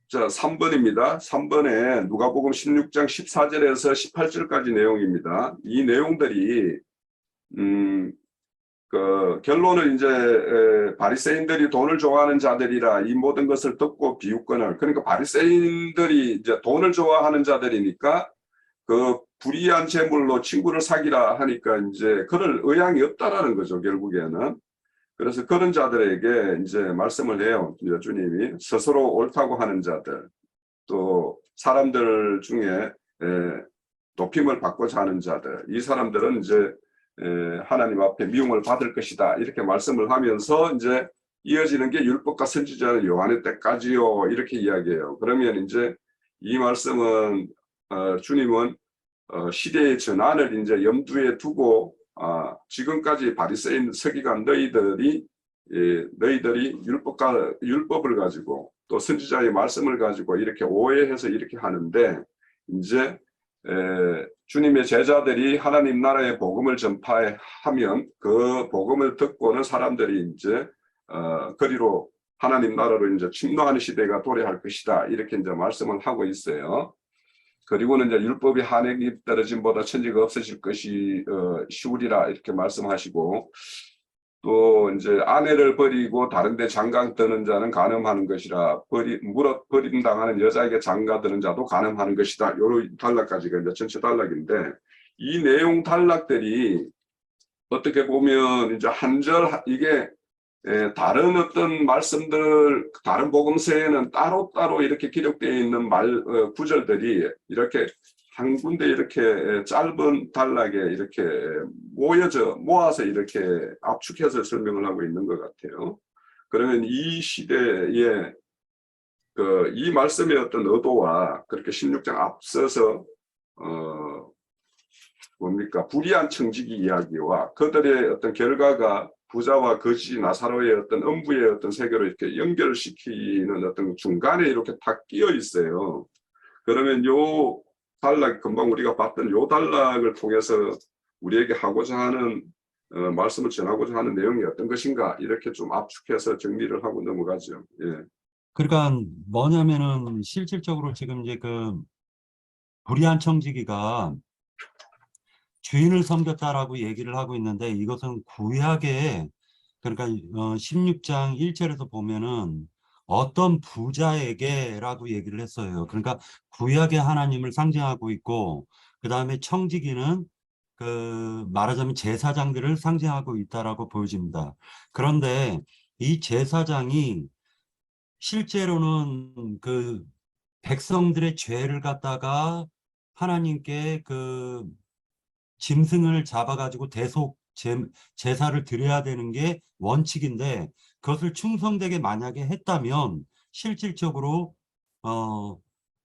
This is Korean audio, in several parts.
자, 3번입니다. 3번에 누가복음 16장 14절에서 18절까지 내용입니다. 이 내용들이 결론은 이제 바리새인들이 돈을 좋아하는 자들이라 이 모든 것을 듣고 비웃거늘, 그러니까 바리새인들이 이제 돈을 좋아하는 자들이니까 그 불의한 재물로 친구를 사귀라 하니까 이제 그럴 의향이 없다라는 거죠, 결국에는. 그래서 그런 자들에게 이제 말씀을 해요. 이제 주님이 스스로 옳다고 하는 자들, 또 사람들 중에 높임을 받고자 하는 자들, 이 사람들은 이제 하나님 앞에 미움을 받을 것이다, 이렇게 말씀을 하면서 이제 이어지는 게 율법과 선지자는 요한의 때까지요, 이렇게 이야기해요. 그러면 이제 이 말씀은 주님은 시대의 전환을 이제 염두에 두고 지금까지 바리새인 서기관 너희들이 율법을 가지고 또 선지자의 말씀을 가지고 이렇게 오해해서 이렇게 하는데, 이제 주님의 제자들이 하나님 나라의 복음을 전파하면 그 복음을 듣고는 사람들이 이제 그리로 하나님 나라로 이제 침노하는 시대가 도래할 것이다, 이렇게 이제 말씀을 하고 있어요. 그리고는 이제 율법이 한액이 떨어짐보다 천지가 없어질 것이 쉬우리라, 이렇게 말씀하시고, 또 이제 아내를 버리고 다른데 장가 드는 자는 간음하는 것이라, 버림당하는 여자에게 장가 드는 자도 간음하는 것이다. 요런 단락까지가 이제 전체 단락인데, 이 내용 단락들이 어떻게 보면 이제 이게 다른 어떤 말씀들, 다른 복음서에는 따로따로 이렇게 기록되어 있는 구절들이 이렇게 한 군데 이렇게 짧은 단락에 이렇게 모아서 이렇게 압축해서 설명을 하고 있는 것 같아요. 그러면 이 시대에 이 말씀의 어떤 의도와 그렇게 16장 앞서서 불의한 청지기 이야기와 그들의 어떤 결과가 부자와 거지 나사로의 어떤 음부의 어떤 세계로 이렇게 연결시키는 어떤 중간에 이렇게 딱 끼어 있어요. 그러면 요 단락, 금방 우리가 봤던 요 단락을 통해서 우리에게 하고자 하는 말씀을 전하고자 하는 내용이 어떤 것인가, 이렇게 좀 압축해서 정리를 하고 넘어가죠. 예. 그러니까 뭐냐면은 실질적으로 지금 이제 그 불의한 청지기가 주인을 섬겼다라고 얘기를 하고 있는데, 이것은 구약에, 그러니까 16장 1절에서 보면은 어떤 부자에게라고 얘기를 했어요. 그러니까 구약의 하나님을 상징하고 있고, 그 다음에 청지기는 말하자면 제사장들을 상징하고 있다라고 보여집니다. 그런데 이 제사장이 실제로는 그 백성들의 죄를 갖다가 하나님께 짐승을 잡아가지고 제사를 드려야 되는 게 원칙인데, 그것을 충성되게 만약에 했다면 실질적으로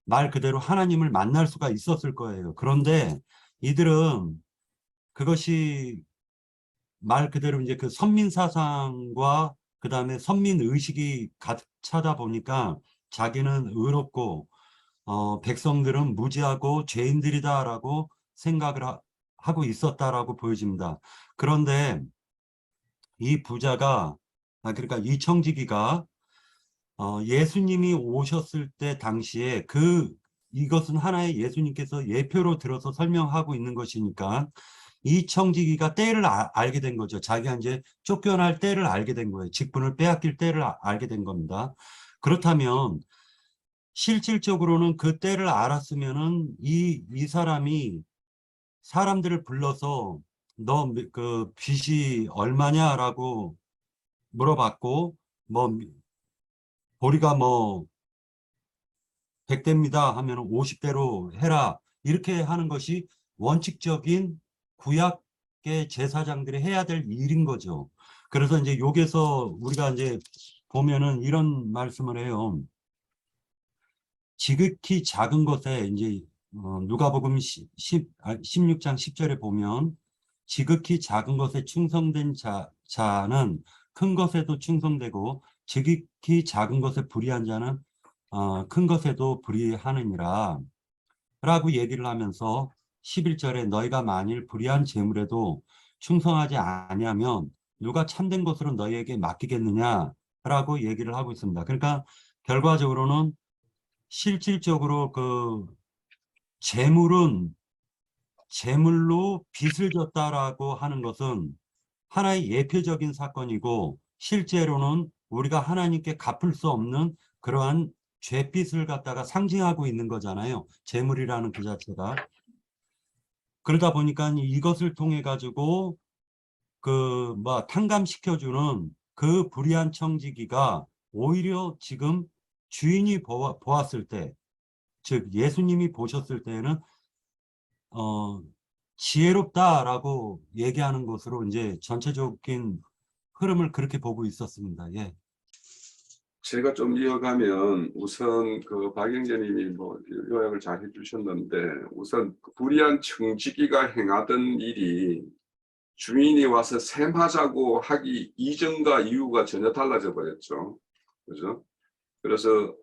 말 그대로 하나님을 만날 수가 있었을 거예요. 그런데 이들은 그것이 말 그대로 이제 그 선민 사상과 그 다음에 선민 의식이 가득 차다 보니까 자기는 의롭고 백성들은 무지하고 죄인들이다라고 생각을 하고 있었다라고 보여집니다. 그런데 이 부자가, 그러니까 이 청지기가 예수님이 오셨을 때 당시에 이것은 하나의 예수님께서 예표로 들어서 설명하고 있는 것이니까 이 청지기가 때를 알게 된 거죠. 자기가 이제 쫓겨날 때를 알게 된 거예요. 직분을 빼앗길 때를 알게 된 겁니다. 그렇다면 실질적으로는 그 때를 알았으면은 이 사람이 사람들을 불러서 너 그 빚이 얼마냐라고 물어봤고, 뭐 보리가 뭐 100대입니다 하면 50대로 해라, 이렇게 하는 것이 원칙적인 구약의 제사장들이 해야 될 일인 거죠. 그래서 이제 여기서 우리가 이제 보면은 이런 말씀을 해요. 지극히 작은 것에 이제 누가복음 16장 10절에 보면 지극히 작은 것에 충성된 자는 큰 것에도 충성되고 지극히 작은 것에 불의한 자는 큰 것에도 불의하느니라 라고 얘기를 하면서 11절에 너희가 만일 불의한 재물에도 충성하지 아니하면 누가 참된 것으로 너희에게 맡기겠느냐 라고 얘기를 하고 있습니다. 그러니까 결과적으로는 실질적으로 그 재물로 빚을 졌다라고 하는 것은 하나의 예표적인 사건이고 실제로는 우리가 하나님께 갚을 수 없는 그러한 죄빚을 갖다가 상징하고 있는 거잖아요. 재물이라는 그 자체가. 그러다 보니까 이것을 통해 가지고 그 뭐 탕감시켜주는 그 불의한 청지기가 오히려 지금 주인이 보았을 때, 즉 예수님이 보셨을 때는 지혜롭다라고 얘기하는 것으로 이제 전체적인 흐름을 그렇게 보고 있었습니다. 예. 제가 좀 이어가면 우선 그 박영재님이 뭐 요약을 잘 해주셨는데 우선 그 불의한 청지기가 행하던 일이 주인이 와서 셈하자고 하기 이전과 이후가 전혀 달라져 버렸죠. 그죠? 그래서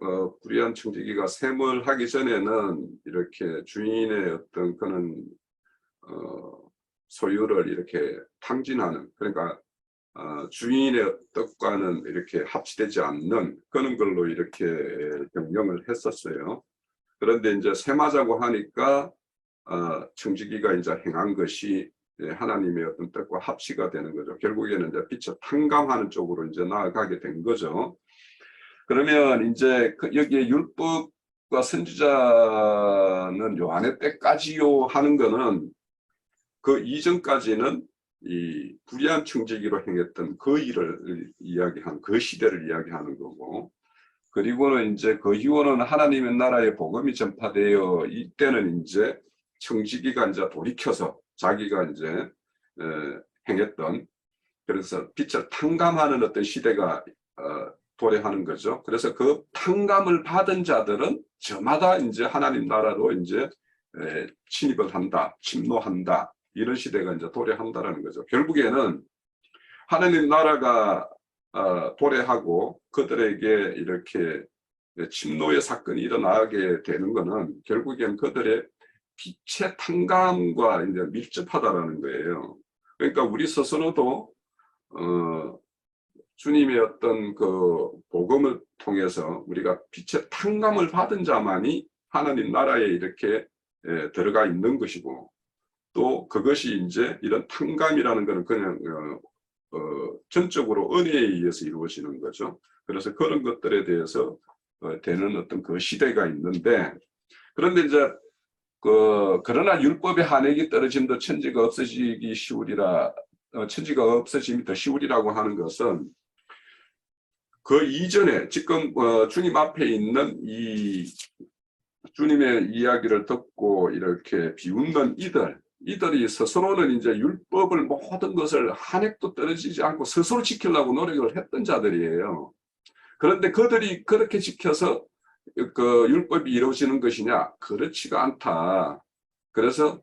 불의한 청지기가 셈을 하기 전에는 이렇게 주인의 어떤 그런 소유를 이렇게 탕진하는, 그러니까 주인의 뜻과는 이렇게 합치되지 않는 그런 걸로 이렇게 경영을 했었어요. 그런데 이제 셈하자고 하니까 청지기가 이제 행한 것이 하나님의 어떤 뜻과 합치가 되는 거죠. 결국에는 이제 빛을 탕감하는 쪽으로 이제 나아가게 된 거죠. 그러면 이제 여기에 율법과 선지자는 요한의 때까지요 하는 거는 그 이전까지는 이 불의한 청지기로 행했던 그 일을 이야기한 그 시대를 이야기하는 거고, 그리고는 이제 그 이후로는 하나님의 나라의 복음이 전파되어 이때는 이제 청지기가 이제 돌이켜서 자기가 이제 행했던, 그래서 빛을 탕감하는 어떤 시대가 도래하는 거죠. 그래서 그 탕감을 받은 자들은 저마다 이제 하나님 나라로 이제 침입을 한다, 침노한다, 이런 시대가 이제 도래한다라는 거죠. 결국에는 하나님 나라가 도래하고 그들에게 이렇게 침노의 사건이 일어나게 되는 것은 결국엔 그들의 빛의 탕감과 이제 밀접하다라는 거예요. 그러니까 우리 스스로도 주님의 어떤 그 복음을 통해서 우리가 빛의 탕감을 받은 자만이 하나님 나라에 이렇게 들어가 있는 것이고, 또 그것이 이제 이런 탕감이라는 것은 그냥 전적으로 은혜에 의해서 이루어지는 거죠. 그래서 그런 것들에 대해서 되는 어떤 그 시대가 있는데, 그런데 이제 그러나 율법의 한액이 떨어짐도 천지가 없어지기 쉬우리라, 천지가 없어짐이 더 쉬우리라고 하는 것은 그 이전에 지금 주님 앞에 있는 이 주님의 이야기를 듣고 이렇게 비웃는 이들이 스스로는 이제 율법을 모든 것을 한 획도 떨어지지 않고 스스로 지키려고 노력을 했던 자들이에요. 그런데 그들이 그렇게 지켜서 그 율법이 이루어지는 것이냐? 그렇지가 않다. 그래서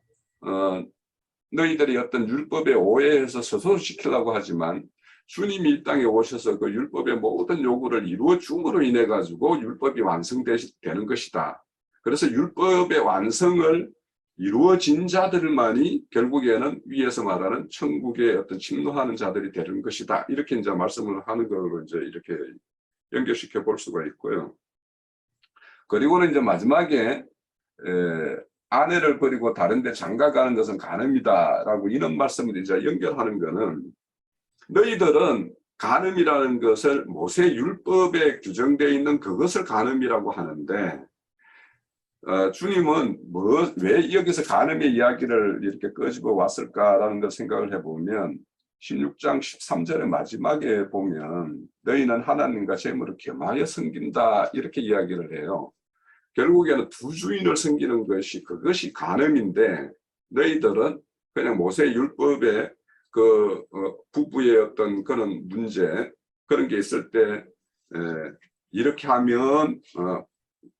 너희들이 어떤 율법에 오해해서 스스로 지키려고 하지만 주님이 이 땅에 오셔서 그 율법의 모든 요구를 이루어 줌으로 인해 가지고 율법이 완성되는 것이다. 그래서 율법의 완성을 이루어진 자들만이 결국에는 위에서 말하는 천국의 어떤 침노하는 자들이 되는 것이다. 이렇게 이제 말씀을 하는 걸로 이제 이렇게 연결시켜 볼 수가 있고요. 그리고는 이제 마지막에 아내를 버리고 다른 데 장가가는 것은 간음이다라고 이런 말씀을 이제 연결하는 것은, 너희들은 간음이라는 것을 모세 율법에 규정되어 있는 그것을 간음이라고 하는데, 주님은 왜 여기서 간음의 이야기를 이렇게 끄집어 왔을까라는 걸 생각을 해보면 16장 13절의 마지막에 보면 너희는 하나님과 재물을 겸하여 섬긴다 이렇게 이야기를 해요. 결국에는 두 주인을 섬기는 것이 그것이 간음인데, 너희들은 그냥 모세 율법에 그 부부의 어떤 그런 문제 그런 게 있을 때 이렇게 하면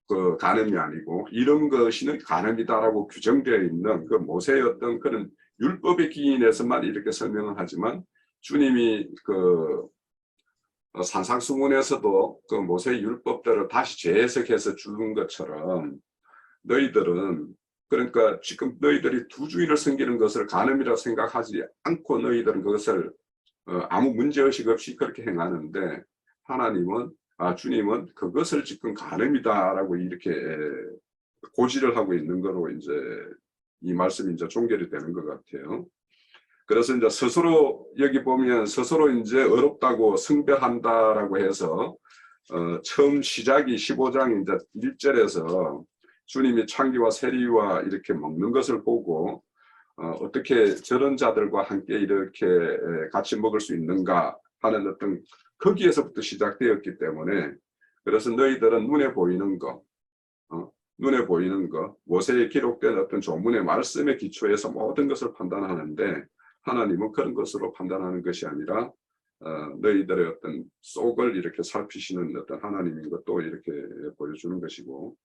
그 간음이 아니고 이런 것이는 간음이다라고 규정되어 있는 그 모세의 어떤 그런 율법의 기인에서만 이렇게 설명을 하지만, 주님이 그 산상수훈에서도 그 모세의 율법대로 다시 재해석해서 주는 것처럼 너희들은, 그러니까 지금 너희들이 두 주인을 섬기는 것을 간음이라고 생각하지 않고 너희들은 그것을 아무 문제의식 없이 그렇게 행하는데, 하나님은 주님은 그것을 지금 가늠이다라고 이렇게 고지를 하고 있는 거로 이제 이 말씀이 이제 종결이 되는 것 같아요. 그래서 이제 스스로 여기 보면 스스로 이제 어렵다고 승별한다라고 해서 처음 시작이 15장 이제 1절에서 주님이 창기와 세리와 이렇게 먹는 것을 보고 어떻게 저런 자들과 함께 이렇게 같이 먹을 수 있는가 하는 어떤 거기에서부터 시작되었기 때문에 그래서 너희들은 눈에 보이는 거, 눈에 보이는 것, 모세에 기록된 어떤 조문의 말씀에 기초해서 모든 것을 판단하는데 하나님은 그런 것으로 판단하는 것이 아니라 너희들의 어떤 속을 이렇게 살피시는 어떤 하나님인 것도 이렇게 보여주는 것이고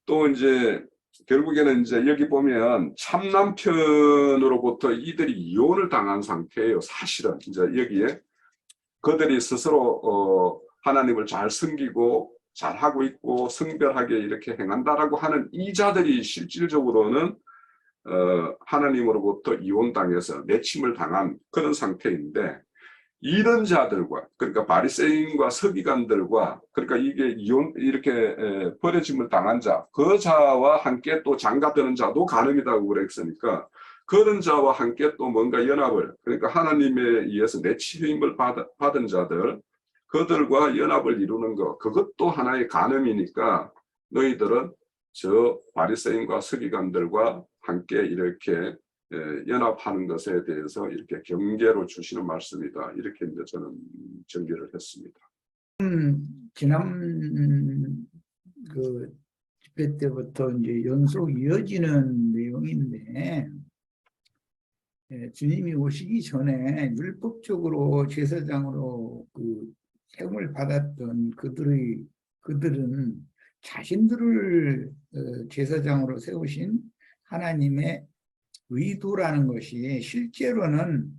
또 이제 결국에는 이제 여기 보면 참남편으로부터 이들이 이혼을 당한 상태예요. 사실은 이제 여기에 그들이 스스로 하나님을 잘 섬기고 잘하고 있고 성별하게 이렇게 행한다라고 하는 이 자들이 실질적으로는 하나님으로부터 이혼당해서 내침을 당한 그런 상태인데 이런 자들과 그러니까 바리새인과 서기관들과 그러니까 이게 이혼 이렇게 버려짐을 당한 자, 그 자와 함께 또 장가드는 자도 가늠이라고 그랬으니까 그런 자와 함께 또 뭔가 연합을 그러니까 하나님에 의해서 내침을 받은 자들 그들과 연합을 이루는 것 그것도 하나의 가늠이니까 너희들은 저 바리새인과 서기관들과 함께 이렇게 연합하는 것에 대해서 이렇게 경계로 주시는 말씀이다. 이렇게 이제 저는 전개를 했습니다. 지난 그 집회 때부터 이제 연속 이어지는 내용인데 주님이 오시기 전에 율법적으로 제사장으로 그 세움을 받았던 그들은 자신들을 제사장으로 세우신 하나님의 의도라는 것이 실제로는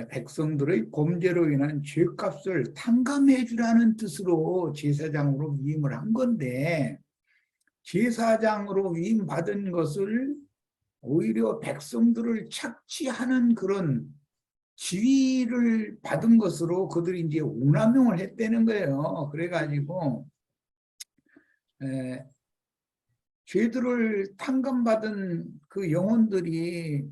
백성들의 범죄로 인한 죄값을 탕감해 주라는 뜻으로 제사장으로 위임을 한 건데 제사장으로 위임받은 것을 오히려 백성들을 착취하는 그런 지위를 받은 것으로 그들이 이제 오남용을 했다는 거예요. 그래가지고 죄들을 탕감받은 그 영혼들이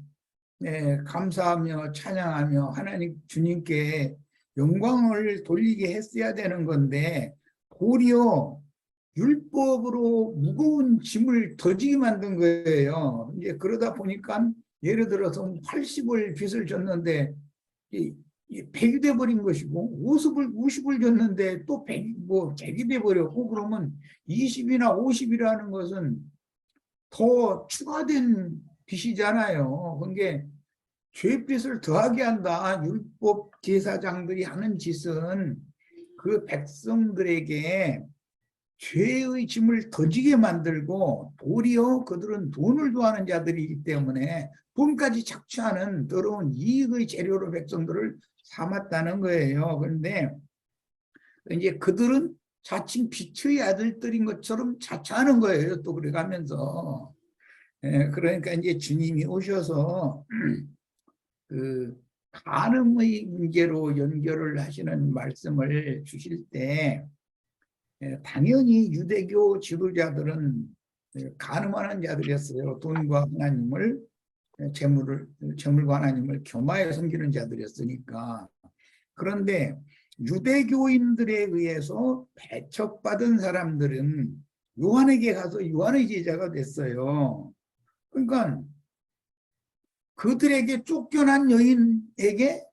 감사하며 찬양하며 하나님 주님께 영광을 돌리게 했어야 되는 건데 도리어 율법으로 무거운 짐을 더 지게 만든 거예요. 이제 그러다 보니까 예를 들어서 80을 빚을 졌는데 100이 돼버린 것이고 50을 줬는데 또 100이 돼버렸고 그러면 20이나 50이라는 것은 더 추가된 빚이잖아요. 그게 죄빚을 더하게 한다. 율법 제사장들이 하는 짓은 그 백성들에게 죄의 짐을 더 지게 만들고 도리어 그들은 돈을 좋아하는 자들이기 때문에 돈까지 착취하는 더러운 이익의 재료로 백성들을 삼았다는 거예요. 그런데 이제 그들은 자칭 빛의 아들들인 것처럼 자처하는 거예요. 또 그래가면서 그러니까 이제 주님이 오셔서 그 간음의 문제로 연결을 하시는 말씀을 주실 때 당연히 유대교 지도자들은 간음하는 자들이었어요. 돈과 하나님을 재물과 하나님을 겸하여 섬기는 자들이었으니까. 그런데 유대교인들에 의해서 배척받은 사람들은 요한에게 가서 요한의 제자가 됐어요. 그러니까 그들에게 쫓겨난 여인에게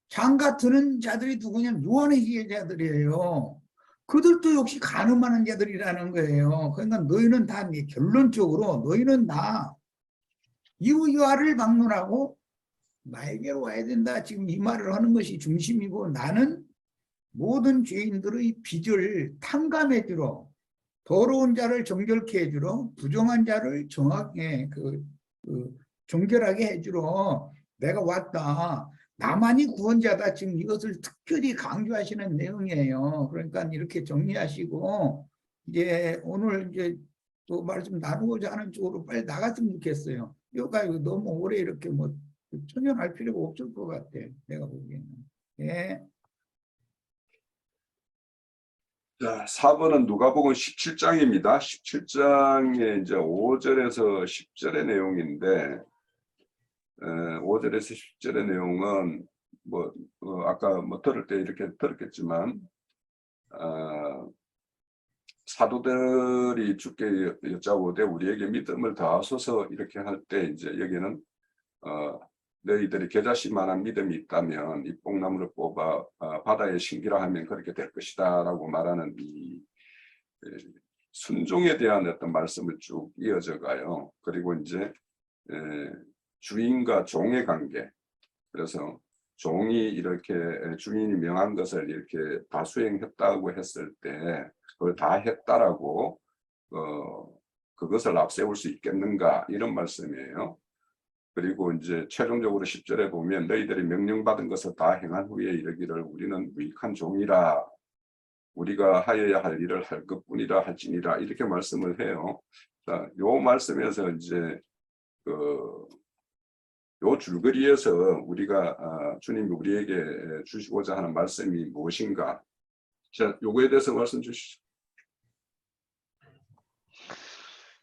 장가 드는 자들이 누구냐면 요한의 제자들이에요. 그들도 역시 간음하는 자들이라는 거예요. 그러니까 너희는 다 결론적으로 너희는 다 이유야를 막론하고 나에게로 와야 된다. 지금 이 말을 하는 것이 중심이고 나는 모든 죄인들의 빚을 탕감해 주러 더러운 자를 정결케 해 주러 부정한 자를 정확하게 정결하게 해 주러 내가 왔다. 나만이 구원자다. 지금 이것을 특별히 강조하시는 내용이에요. 그러니까 이렇게 정리하시고 이제 오늘 이제 또 말씀 나누고자 하는 쪽으로 빨리 나갔으면 좋겠어요. 여기가 너무 오래 이렇게 뭐 천연할 필요가 없을 것 같아. 내가 보기에는. 예. 자, 4번은 누가복음 17장입니다. 17장의 이제 5절에서 10절의 내용인데, 5절에서 10절의 내용은 뭐 아까 뭐 들을 때 이렇게 들었겠지만, 사도들이 주께 여짜오되 우리에게 믿음을 더하소서 이렇게 할 때 이제 여기는 너희들이 겨자씨만한 믿음이 있다면 이 뽕나무를 뽑아 바다에 신기라 하면 그렇게 될 것이다라고 말하는 이 순종에 대한 어떤 말씀을 쭉 이어져 가요. 그리고 이제 주인과 종의 관계. 그래서 종이 이렇게 주인이 명한 것을 이렇게 다 수행했다고 했을 때 그걸 다 했다라고 그것을 앞세울 수 있겠는가 이런 말씀이에요. 그리고 이제 최종적으로 10절에 보면 너희들이 명령받은 것을 다 행한 후에 이르기를 우리는 무익한 종이라 우리가 하여야 할 일을 할 것뿐이라 할지니라 이렇게 말씀을 해요. 자, 요 말씀에서 이제 요 줄거리에서 우리가 주님이 우리에게 주시고자 하는 말씀이 무엇인가? 자, 요거에 대해서 말씀 주시죠.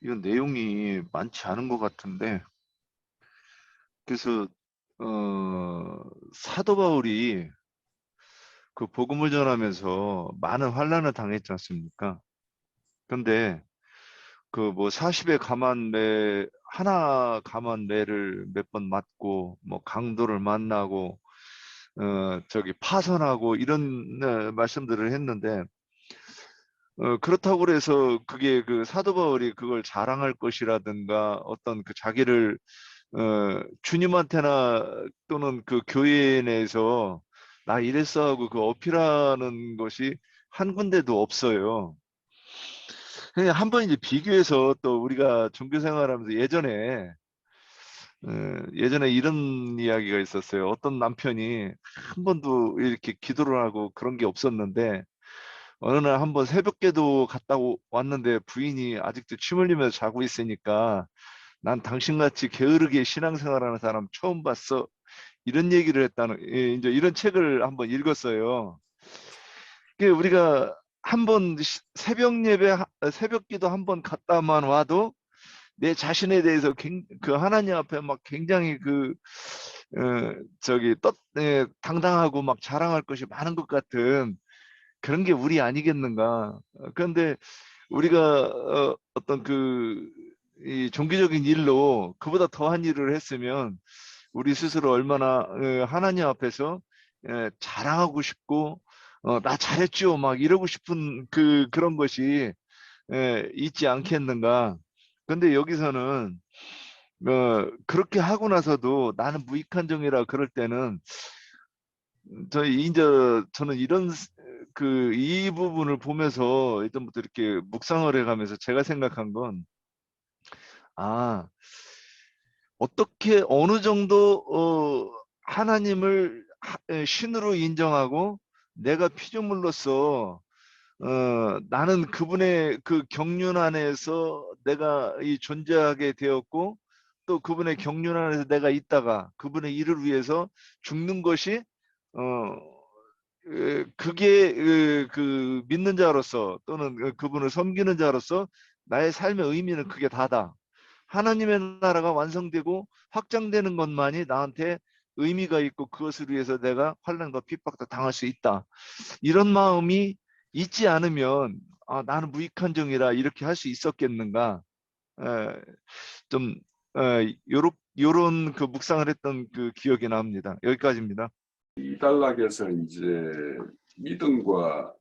이건 내용이 많지 않은 것 같은데, 그래서 사도 바울이 그 복음을 전하면서 많은 환난을 당했지 않습니까? 근데 그 뭐 40의 가만매 하나 가만매를 몇 번 맞고 뭐 강도를 만나고 저기 파선하고 이런 말씀들을 했는데 그렇다고 그래서 그게 그 사도 바울이 그걸 자랑할 것이라든가 어떤 그 자기를 주님한테나 또는 그 교회 내에서 나 이랬어 하고 그 어필하는 것이 한 군데도 없어요. 그냥 한번 이제 비교해서 또 우리가 종교 생활하면서 예전에 이런 이야기가 있었어요. 어떤 남편이 한 번도 이렇게 기도를 하고 그런 게 없었는데 어느 날 한번 새벽기도 갔다 왔는데 부인이 아직도 침 흘리면서 자고 있으니까 난 당신같이 게으르게 신앙생활하는 사람 처음 봤어. 이런 얘기를 했다는 이제 이런 책을 한번 읽었어요. 우리가 한번 새벽 예배 새벽기도 한번 갔다만 와도 내 자신에 대해서 그 하나님 앞에 막 굉장히 당당하고 막 자랑할 것이 많은 것 같은 그런 게 우리 아니겠는가. 그런데 우리가 어떤 이 종교적인 일로 그보다 더한 일을 했으면 우리 스스로 얼마나 하나님 앞에서 자랑하고 싶고 나 잘했죠 막 이러고 싶은 그런 것이 있지 않겠는가. 근데 여기서는 그렇게 하고 나서도 나는 무익한 종이라 그럴 때는 저는 이런 이 부분을 보면서 예전부터 이렇게 묵상을 해가면서 제가 생각한 건 어떻게 어느 정도 하나님을 신으로 인정하고 내가 피조물로서 나는 그분의 그 경륜 안에서 내가 존재하게 되었고 또 그분의 경륜 안에서 내가 있다가 그분의 일을 위해서 죽는 것이 그게 그 믿는 자로서 또는 그분을 섬기는 자로서 나의 삶의 의미는 그게 다다. 하나님의 나라가 완성되고 확장되는 것만이 나한테 의미가 있고 그것을 위해서 내가 환난과 핍박도 당할 수 있다. 이런 마음이 있지 않으면 나는 무익한 종이라 이렇게 할 수 있었겠는가. 좀 요런 그 묵상을 했던 그 기억이 납니다. 여기까지입니다. 이 단락에서 이제 믿음과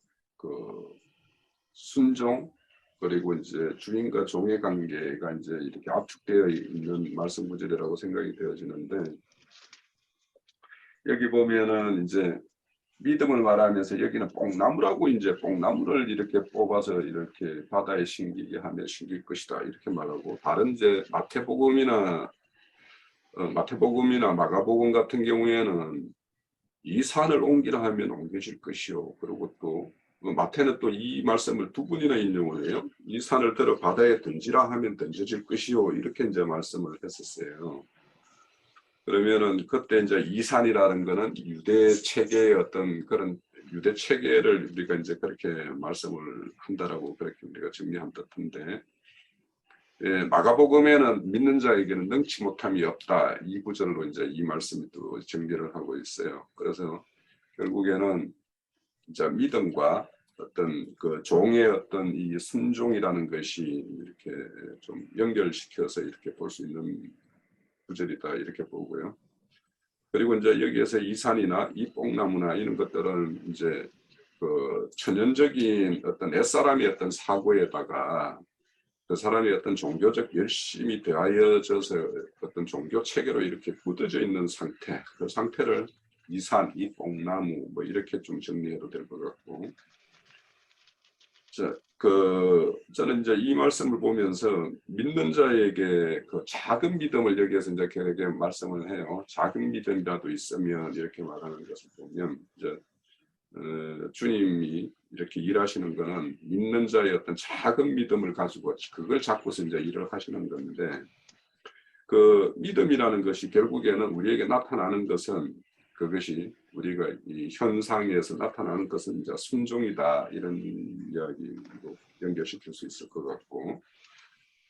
순종 그리고 이제 주인과 종의 관계가 이제 이렇게 압축되어 있는 말씀 구절이라고 생각이 되어지는데 여기 보면은 이제 믿음을 말하면서 여기는 뽕나무라고 이제 뽕나무를 이렇게 뽑아서 이렇게 바다에 신기게 하며 신길 것이다 이렇게 말하고 다른 이제 마태복음이나 마가복음 같은 경우에는 이 산을 옮기라 하면 옮겨질 것이요. 그리고 또 마태는 또 이 말씀을 두 번이나 인용을 해요. 이 산을 들어 바다에 던지라 하면 던져질 것이요. 이렇게 이제 말씀을 했었어요. 그러면은 그때 이제 이 산이라는 거는 유대 체계의 어떤 그런 유대 체계를 우리가 이제 그렇게 말씀을 한다라고 그렇게 우리가 정리한 듯한데, 예, 마가복음에는 믿는 자에게는 능치 못함이 없다, 이 구절로 이제 이 말씀이 또 정리를 하고 있어요. 그래서 결국에는 이제 믿음과 어떤 그 종의 어떤 이 순종이라는 것이 이렇게 좀 연결시켜서 이렇게 볼 수 있는 구절이다, 이렇게 보고요. 그리고 이제 여기에서 이 산이나 이 뽕나무나 이런 것들은 이제 그 천연적인 어떤 옛사람의 어떤 사고에다가 그 사람의 어떤 종교적 열심이 대하여져서 어떤 종교 체계로 이렇게 굳어져 있는 상태, 그 상태를 이 산, 이 뽕나무 뭐 이렇게 좀 정리해도 될 것 같고, 저는 이제 이 말씀을 보면서 믿는 자에게 그 작은 믿음을 여기에서 이제 이렇게 말씀을 해요. 작은 믿음이라도 있으면 이렇게 말하는 것을 보면 이제 주님이 이렇게 일하시는 거는 믿는 자의 어떤 작은 믿음을 가지고 그걸 잡고서 이제 일을 하시는 건데, 그 믿음이라는 것이 결국에는 우리에게 나타나는 것은 그것이 우리가 이 현상에서 나타나는 것은 이제 순종이다, 이런 이야기로 연결시킬 수 있을 것 같고,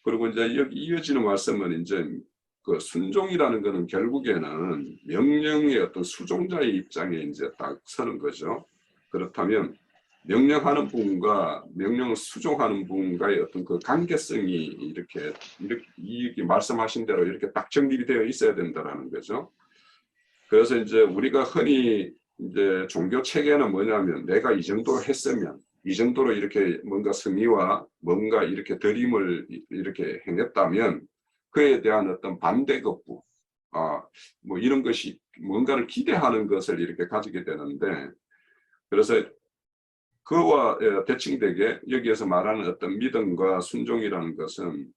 그리고 이제 여기 이어지는 말씀은 이제 그 순종이라는 것은 결국에는 명령의 어떤 수종자의 입장에 이제 딱 서는 거죠. 그렇다면 명령하는 분과 명령을 수종하는 분과의 어떤 그 관계성이 이렇게 말씀하신 대로 이렇게 딱 정립되어 있어야 된다라는 거죠. 그래서 이제 우리가 흔히 이제 종교 체계는 뭐냐면 내가 이 정도로 했으면, 이 정도로 이렇게 뭔가 승리와 뭔가 이렇게 드림을 이렇게 행했다면 그에 대한 어떤 반대 거부, 뭐 이런 것이 뭔가를 기대하는 것을 이렇게 가지게 되는데, 그래서 그와 대칭되게 여기에서 말하는 어떤 믿음과 순종이라는 것은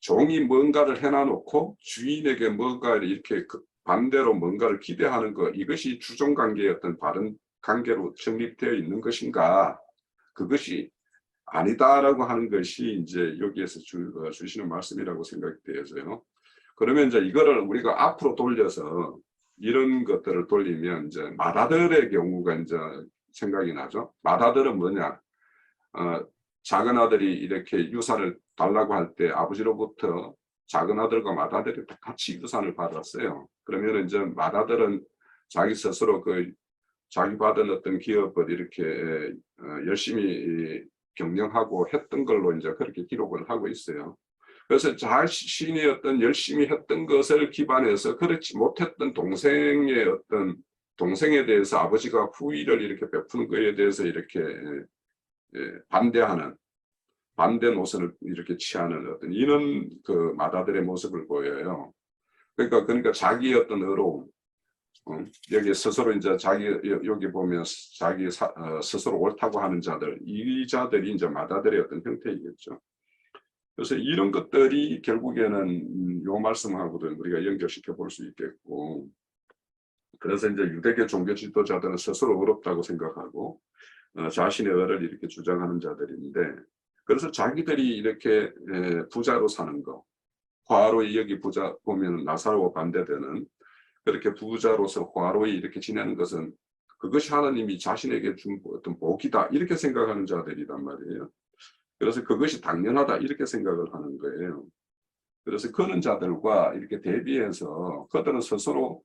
종이 뭔가를 해놔놓고 주인에게 뭔가를 이렇게 반대로 뭔가를 기대하는 것, 이것이 주종관계의 어떤 바른 관계로 정립되어 있는 것인가, 그것이 아니다라고 하는 것이 이제 여기에서 주시는 말씀이라고 생각되어서요. 그러면 이제 이거를 우리가 앞으로 돌려서 이런 것들을 돌리면 이제 맏아들의 경우가 이제 생각이 나죠. 맏아들은 뭐냐? 작은 아들이 이렇게 유산을 달라고 할 때 아버지로부터 작은 아들과 맏아들이 같이 유산을 받았어요. 그러면 이제 맏아들은 자기 스스로 그 자기 받은 어떤 기업을 이렇게 열심히 경영하고 했던 걸로 이제 그렇게 기록을 하고 있어요. 그래서 자신이 어떤 열심히 했던 것을 기반해서 그렇지 못했던 동생에 대해서 아버지가 후의를 이렇게 베푸는 것에 대해서 이렇게 반대 노선을 이렇게 취하는 어떤 이런 그 맏아들의 모습을 보여요. 그러니까 자기의 어떤 의로움, 여기 스스로 이제 여기 보면 자기 스스로 옳다고 하는 자들, 이 자들이 이제 맏아들의 어떤 형태이겠죠. 그래서 이런 것들이 결국에는 요 말씀하고도 우리가 연결시켜 볼 수 있겠고, 그래서 이제 유대교 종교 지도자들은 스스로 어렵다고 생각하고 자신의 의를 이렇게 주장하는 자들인데, 그래서 자기들이 이렇게 부자로 사는 거, 화로이 여기 부자 보면 나사로와 반대되는 그렇게 부자로서 화로이 이렇게 지내는 것은 그것이 하나님이 자신에게 준 어떤 복이다, 이렇게 생각하는 자들이란 말이에요. 그래서 그것이 당연하다, 이렇게 생각을 하는 거예요. 그래서 그런 자들과 이렇게 대비해서 그들은 스스로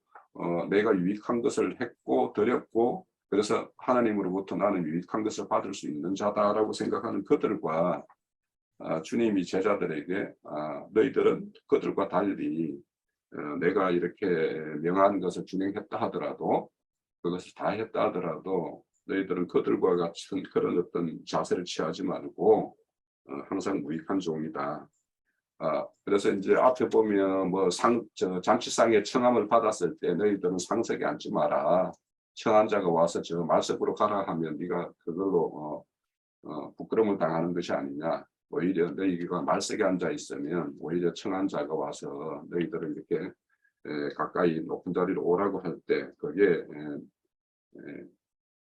내가 유익한 것을 했고 드렸고, 그래서 하나님으로부터 나는 유익한 것을 받을 수 있는 자다라고 생각하는 그들과 주님이 제자들에게 너희들은 그들과 달리 내가 이렇게 명한 것을 준행했다 하더라도, 그것을 다 했다 하더라도 너희들은 그들과 같은 그런 어떤 자세를 취하지 말고 항상 무익한 종이다. 그래서 이제 앞에 보면 뭐 잔치상에 청함을 받았을 때 너희들은 상석에 앉지 마라. 청한 자가 와서 저 말석으로 가라 하면 네가 그걸로 부끄러움을 당하는 것이 아니냐. 오히려 너희가 말석에 앉아 있으면 오히려 청한 자가 와서 너희들을 이렇게 가까이 높은 자리로 오라고 할 때 그게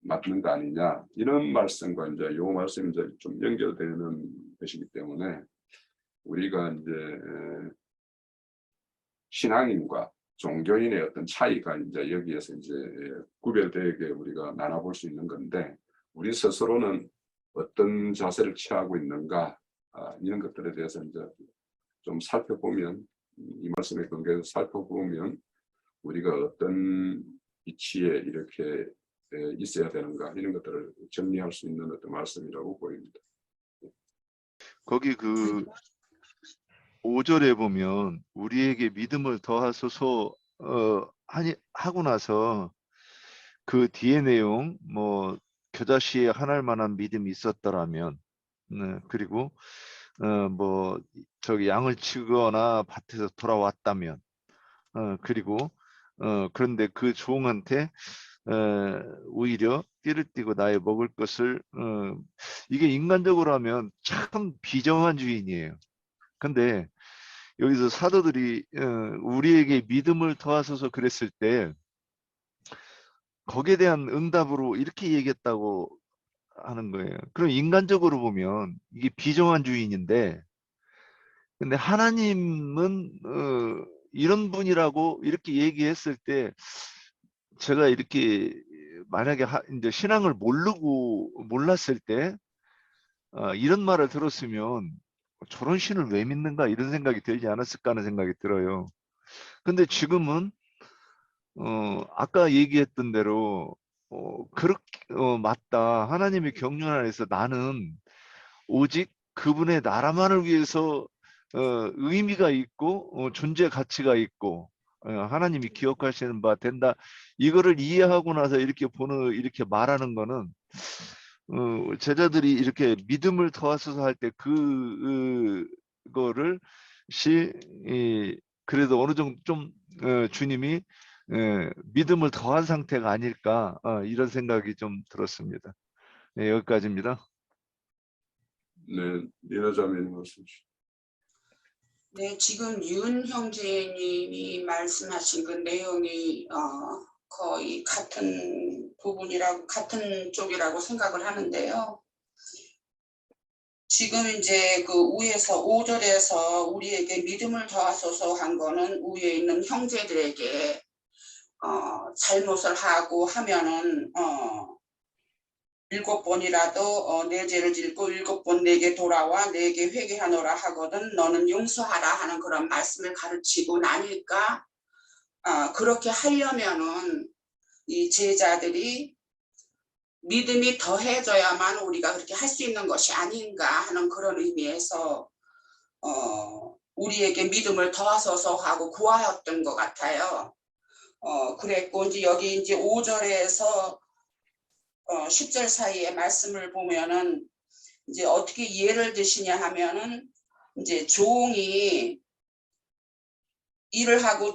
맞는 거 아니냐, 이런 말씀과 이제 요 말씀이 이제 좀 연결되는 것이기 때문에 우리가 이제 신앙인과 종교인의 어떤 차이가 이제 여기에서 이제 구별되게 우리가 나눠볼 수 있는 건데, 우리 스스로는 어떤 자세를 취하고 있는가, 이런 것들에 대해서 이제 좀 살펴보면, 이 말씀에 근거해서 살펴보면 우리가 어떤 위치에 이렇게 있어야 되는가, 이런 것들을 정리할 수 있는 어떤 말씀이라고 보입니다. 거기 그 5절에 보면 우리에게 믿음을 더하소서 하고 나서 그 뒤에 내용 뭐 겨자씨에 한할 만한 믿음이 있었더라면, 그리고 뭐 저기 양을 치거나 밭에서 돌아왔다면, 그리고 그런데 그 종한테 오히려 띠를 띠고 나의 먹을 것을, 이게 인간적으로 하면 참 비정한 주인이에요. 근데 여기서 사도들이 우리에게 믿음을 더하소서 그랬을 때 거기에 대한 응답으로 이렇게 얘기했다고 하는 거예요. 그럼 인간적으로 보면 이게 비정한 주인인데, 근데 하나님은 이런 분이라고 이렇게 얘기했을 때, 제가 이렇게 만약에 이제 신앙을 몰랐을 때 이런 말을 들었으면 저런 신을 왜 믿는가 이런 생각이 들지 않았을까 하는 생각이 들어요. 근데 지금은 아까 얘기했던 대로 그렇게 맞다. 하나님의 경륜 안에서 나는 오직 그분의 나라만을 위해서 의미가 있고 존재 가치가 있고 하나님이 기억하시는 바 된다. 이거를 이해하고 나서 이렇게 이렇게 말하는 거는 제자들이 이렇게 믿음을 더하소서 할 때 그거를 그래도 어느 정도 좀 주님이 믿음을 더한 상태가 아닐까, 이런 생각이 좀 들었습니다. 네, 여기까지입니다. 네, 리나 자매님 말씀 주시죠. 네, 지금 윤 형제님이 말씀하신 그 내용이 거의 같은 부분이라고, 같은 쪽이라고 생각을 하는데요. 지금 이제 그 위에서 5절에서 우리에게 믿음을 더하소서 한 거는 위에 있는 형제들에게 잘못을 하고 하면은 7번이라도 내 죄를 짓고 7번 내게 돌아와 내게 회개하노라 하거든 너는 용서하라 하는 그런 말씀을 가르치고 나니까 그렇게 하려면은 이 제자들이 믿음이 더해져야만 우리가 그렇게 할 수 있는 것이 아닌가 하는 그런 의미에서 우리에게 믿음을 더하소서 하고 구하였던 것 같아요. 그랬고 이제 여기 이제 5절에서 10절 사이에 말씀을 보면은 이제 어떻게 예를 드시냐 하면은 이제 종이 일을 하고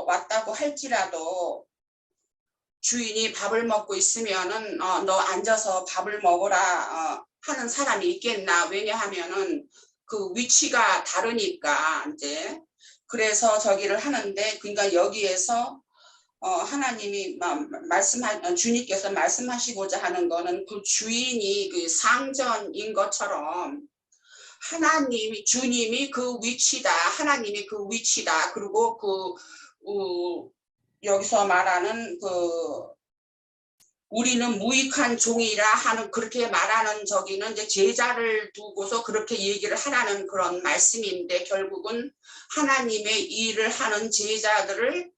왔다고 할지라도 주인이 밥을 먹고 있으면은 너 앉아서 밥을 먹어라 하는 사람이 있겠나. 왜냐하면은 그 위치가 다르니까 이제 그래서 저기를 하는데, 그러니까 여기에서 하나님이 주님께서 말씀하시고자 하는 거는 그 주인이 그 상전인 것처럼 주님이 그 위치다, 하나님이 그 위치다. 그리고 여기서 말하는 우리는 무익한 종이라 하는 그렇게 말하는 저기는 이제 제자를 두고서 그렇게 얘기를 하라는 그런 말씀인데, 결국은 하나님의 일을 하는 제자들을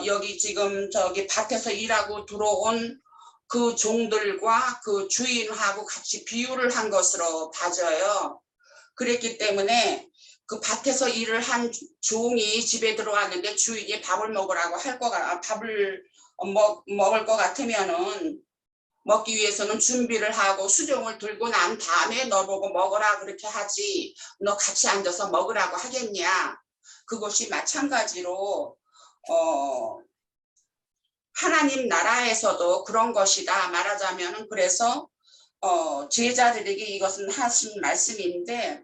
여기 지금 저기 밭에서 일하고 들어온 그 종들과 그 주인하고 같이 비유를 한 것으로 봐져요. 그랬기 때문에 그 밭에서 일을 한 종이 집에 들어왔는데 주인이 밥을 먹으라고 밥을 먹을 것 같으면은 먹기 위해서는 준비를 하고 수종을 들고 난 다음에 너 보고 먹어라 그렇게 하지, 너 같이 앉아서 먹으라고 하겠냐. 그것이 마찬가지로 하나님 나라에서도 그런 것이다 말하자면은, 그래서 제자들에게 이것은 하신 말씀인데,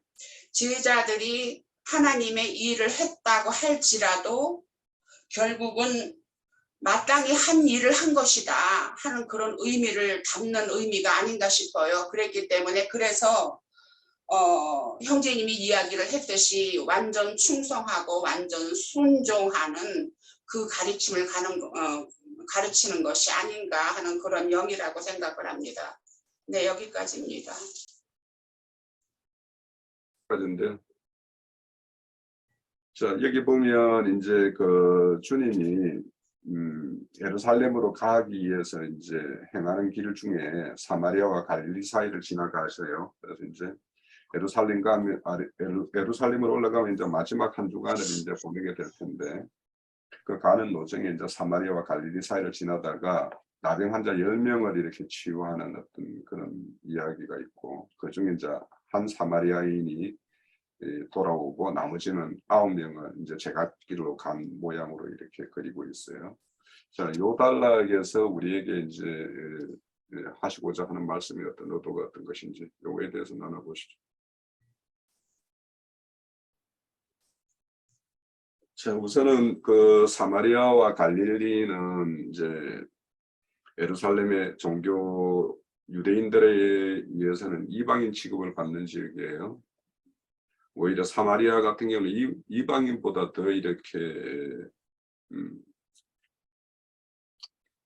제자들이 하나님의 일을 했다고 할지라도 결국은 마땅히 한 일을 한 것이다 하는 그런 의미를 담는 의미가 아닌가 싶어요. 그랬기 때문에 그래서 형제님이 이야기를 했듯이 완전 충성하고 완전 순종하는 그 가르침을 가르치는 것이 아닌가 하는 그런 영이라고 생각을 합니다. 네, 여기까지입니다. 까지인데, 자, 여기 보면 이제 그 주님이 예루살렘으로 가기 위해서 이제 행하는 길 중에 사마리아와 갈릴리 사이를 지나가셔요. 그래서 이제 예루살렘으로 올라가면 이제 마지막 한 주간을 이제 보내게 될 텐데, 그 가는 노정에 이제 사마리아와 갈릴리 사이를 지나다가 나병 환자 10명을 이렇게 치유하는 어떤 그런 이야기가 있고, 그 중에 이제 한 사마리아인이 돌아오고 나머지는 9명은 이제 제갓길로 간 모양으로 이렇게 그리고 있어요. 자, 요 단락에서 우리에게 이제 하시고자 하는 말씀이 어떤 의도가 어떤 것인지 요거에 대해서 나눠보시죠. 자, 우선은 그 사마리아와 갈릴리는 이제 예루살렘의 종교 유대인들에 의해서는 이방인 취급을 받는 지역이에요. 오히려 사마리아 같은 경우는 이방인보다 더 이렇게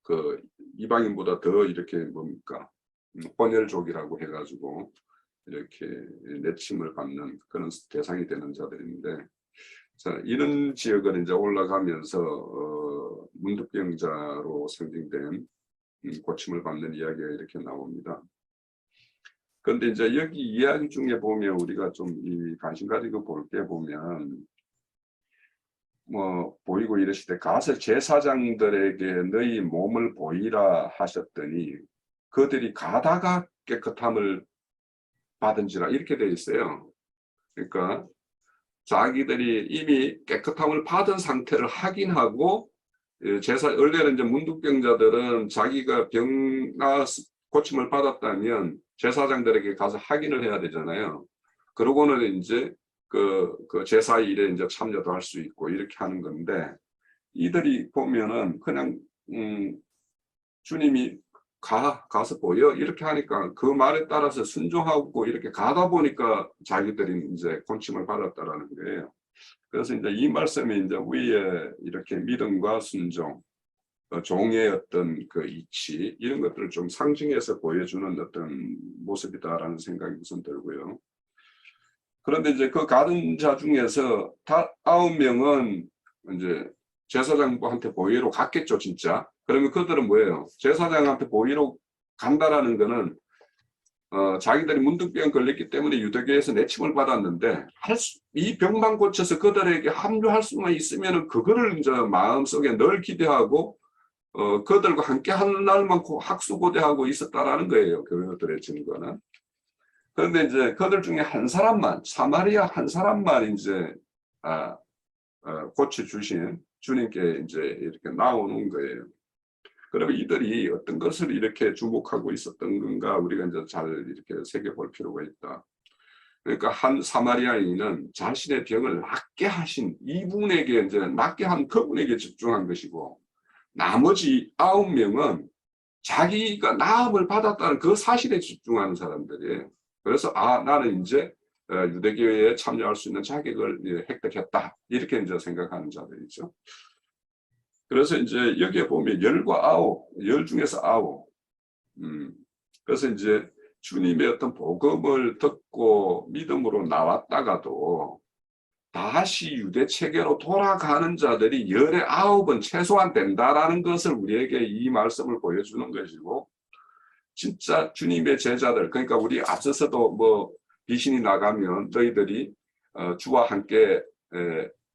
그 이방인보다 더 이렇게 뭡니까 혼혈족이라고 해가지고 이렇게 내침을 받는 그런 대상이 되는 자들인데, 자, 이런 지역을 이제 올라가면서 문득병자로 상징된 고침을 받는 이야기가 이렇게 나옵니다. 그런데 이제 여기 이야기 중에 보면 우리가 좀 이 관심 가지고 볼 때 보면 뭐 보이고 이르시되 가서 제사장들에게 너희 몸을 보이라 하셨더니 그들이 가다가 깨끗함을 받은지라 이렇게 되어 있어요. 그러니까 자기들이 이미 깨끗함을 받은 상태를 확인하고 원래는 이제 문득병자들은 자기가 병 나았 고침을 받았다면 제사장들에게 가서 확인을 해야 되잖아요. 그러고는 이제 그 제사 일에 이제 참여도 할 수 있고 이렇게 하는 건데, 이들이 보면은 그냥 주님이 가서 보여 이렇게 하니까 그 말에 따라서 순종하고 이렇게 가다 보니까 자기들이 이제 고침을 받았다라는 거예요. 그래서 이제 이 말씀이 이제 위에 이렇게 믿음과 순종, 종의 어떤 그 이치 이런 것들을 좀 상징해서 보여주는 어떤 모습이다라는 생각이 우선 들고요. 그런데 이제 그 가는 자 중에서 다 9명은 이제 제사장한테 보이러 갔겠죠, 진짜. 그러면 그들은 뭐예요? 제사장한테 보이러 간다라는 거는 자기들이 문득병 걸렸기 때문에 유대교에서 내침을 받았는데 이 병만 고쳐서 그들에게 합류할 수만 있으면 그거를 이제 마음속에 늘 기대하고 그들과 함께 하는 날만 학수고대하고 있었다라는 거예요. 그들의 증거는. 그런데 이제 그들 중에 한 사람만, 사마리아 한 사람만 이제 고쳐주신 주님께 이제 이렇게 나오는 거예요. 그러면 이들이 어떤 것을 이렇게 주목하고 있었던 건가 우리가 이제 잘 이렇게 새겨볼 필요가 있다. 그러니까 한 사마리아인은 자신의 병을 낫게 하신 이분에게 이제 낫게 한 그분에게 집중한 것이고, 나머지 9명은 자기가 나음을 받았다는 그 사실에 집중하는 사람들이에요. 그래서 나는 이제 유대교회에 참여할 수 있는 자격을 획득했다 이렇게 이제 생각하는 자들이죠. 그래서 이제 여기에 보면 10과 9, 10 중에서 9. 그래서 이제 주님의 어떤 복음을 듣고 믿음으로 나왔다가도 다시 유대 체계로 돌아가는 자들이 10의 9은 최소한 된다라는 것을 우리에게 이 말씀을 보여주는 것이고, 진짜 주님의 제자들, 그러니까 우리 앞서서도 뭐 귀신이 나가면 너희들이 주와 함께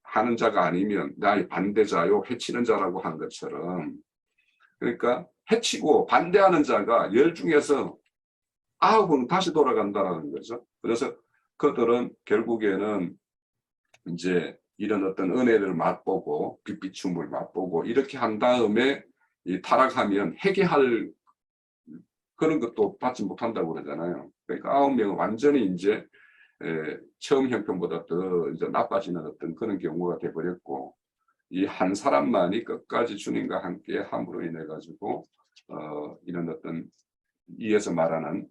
하는 자가 아니면 나의 반대자요 해치는 자라고 한 것처럼, 그러니까 해치고 반대하는 자가 10 중에서 9은 다시 돌아간다는 거죠. 그래서 그들은 결국에는 이제 이런 어떤 은혜를 맛보고 빛비춤을 맛보고 이렇게 한 다음에 이 타락하면 회개할 그런 것도 받지 못한다고 그러잖아요. 그러니까 9명은 완전히 이제 처음 형편보다 더 이제 나빠지는 어떤 그런 경우가 돼버렸고, 이 한 사람만이 끝까지 주님과 함께 함으로 인해 가지고 이런 어떤 이에서 말하는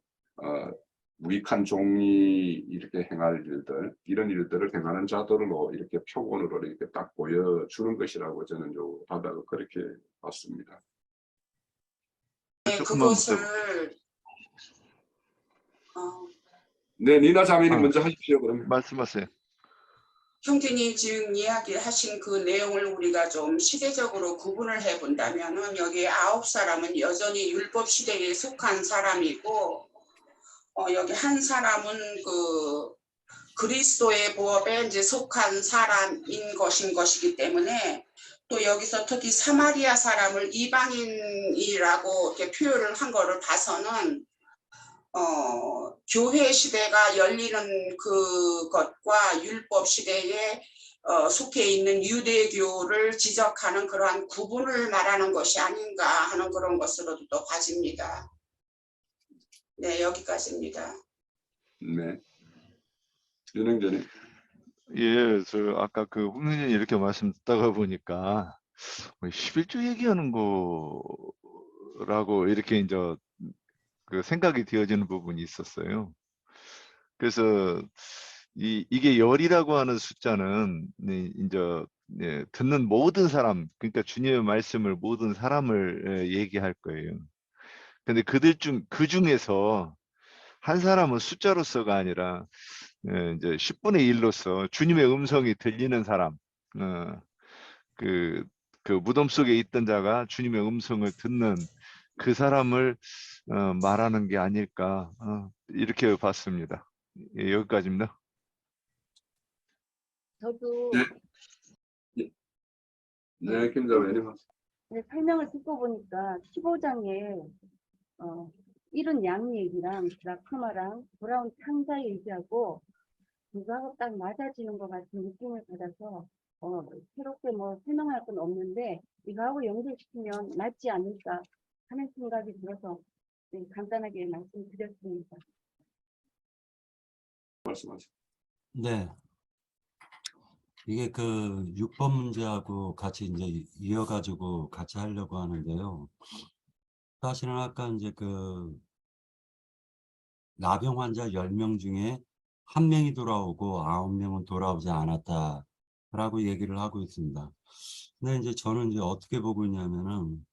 무익한 종이 이렇게 행할 일들, 이런 일들을 행하는 자들로 이렇게 표본으로 이렇게 딱 보여주는 것이라고 저는 요 바닥을 그렇게 봤습니다. 네, 조금만 그것을 네, 니나 자매님 아. 먼저 하십시오. 그러면. 말씀하세요. 형제님 지금 이야기하신 그 내용을 우리가 좀 시대적으로 구분을 해본다면은 여기 9사람은 여전히 율법 시대에 속한 사람이고, 여기 한 사람은 그 그리스도의 보업에 이제 속한 사람인 것이기 때문에, 또 여기서 특히 사마리아 사람을 이방인이라고 이렇게 표현을 한 거를 봐서는 교회 시대가 열리는 그것과 율법 시대에 속해 있는 유대교를 지적하는 그러한 구분을 말하는 것이 아닌가 하는 그런 것으로도 또 봐집니다. 네, 여기까지입니다. 네. 윤행전님. 예, 저 아까 그 홍준이 이렇게 말씀 듣다가 보니까 11조 얘기하는 거라고 이렇게 이제 그 생각이 되어지는 부분이 있었어요. 그래서 이게 열이라고 하는 숫자는 이제 듣는 모든 사람, 그러니까 주님의 말씀을 모든 사람을 얘기할 거예요. 근데 그 중에서 한 사람은 숫자로서가 아니라 이제 10분의 1로서 주님의 음성이 들리는 사람, 그 무덤 속에 있던 자가 주님의 음성을 듣는 그 사람을 말하는 게 아닐까 이렇게 봤습니다. 예, 여기까지입니다. 저도 네, 김자매님. 설명을 듣고 보니까 15장에 이른 양 얘기랑 라크마랑 브라운 창자 얘기하고 그거하고 딱 맞아지는 것 같은 느낌을 받아서 새롭게 뭐 설명할 건 없는데 이거하고 연결시키면 맞지 않을까 하는 생각이 들어서 간단하게 말씀드렸습니다. 말씀하세요. 네. 이게 그 6번 문제하고 같이 이제 이어가지고 같이 하려고 하는데요. 사실은 아까 이제 그 나병 환자 10명 중에 1명이 돌아오고 9명은 돌아오지 않았다라고 얘기를 하고 있습니다. 근데 이제 저는 이제 어떻게 보고 있냐면은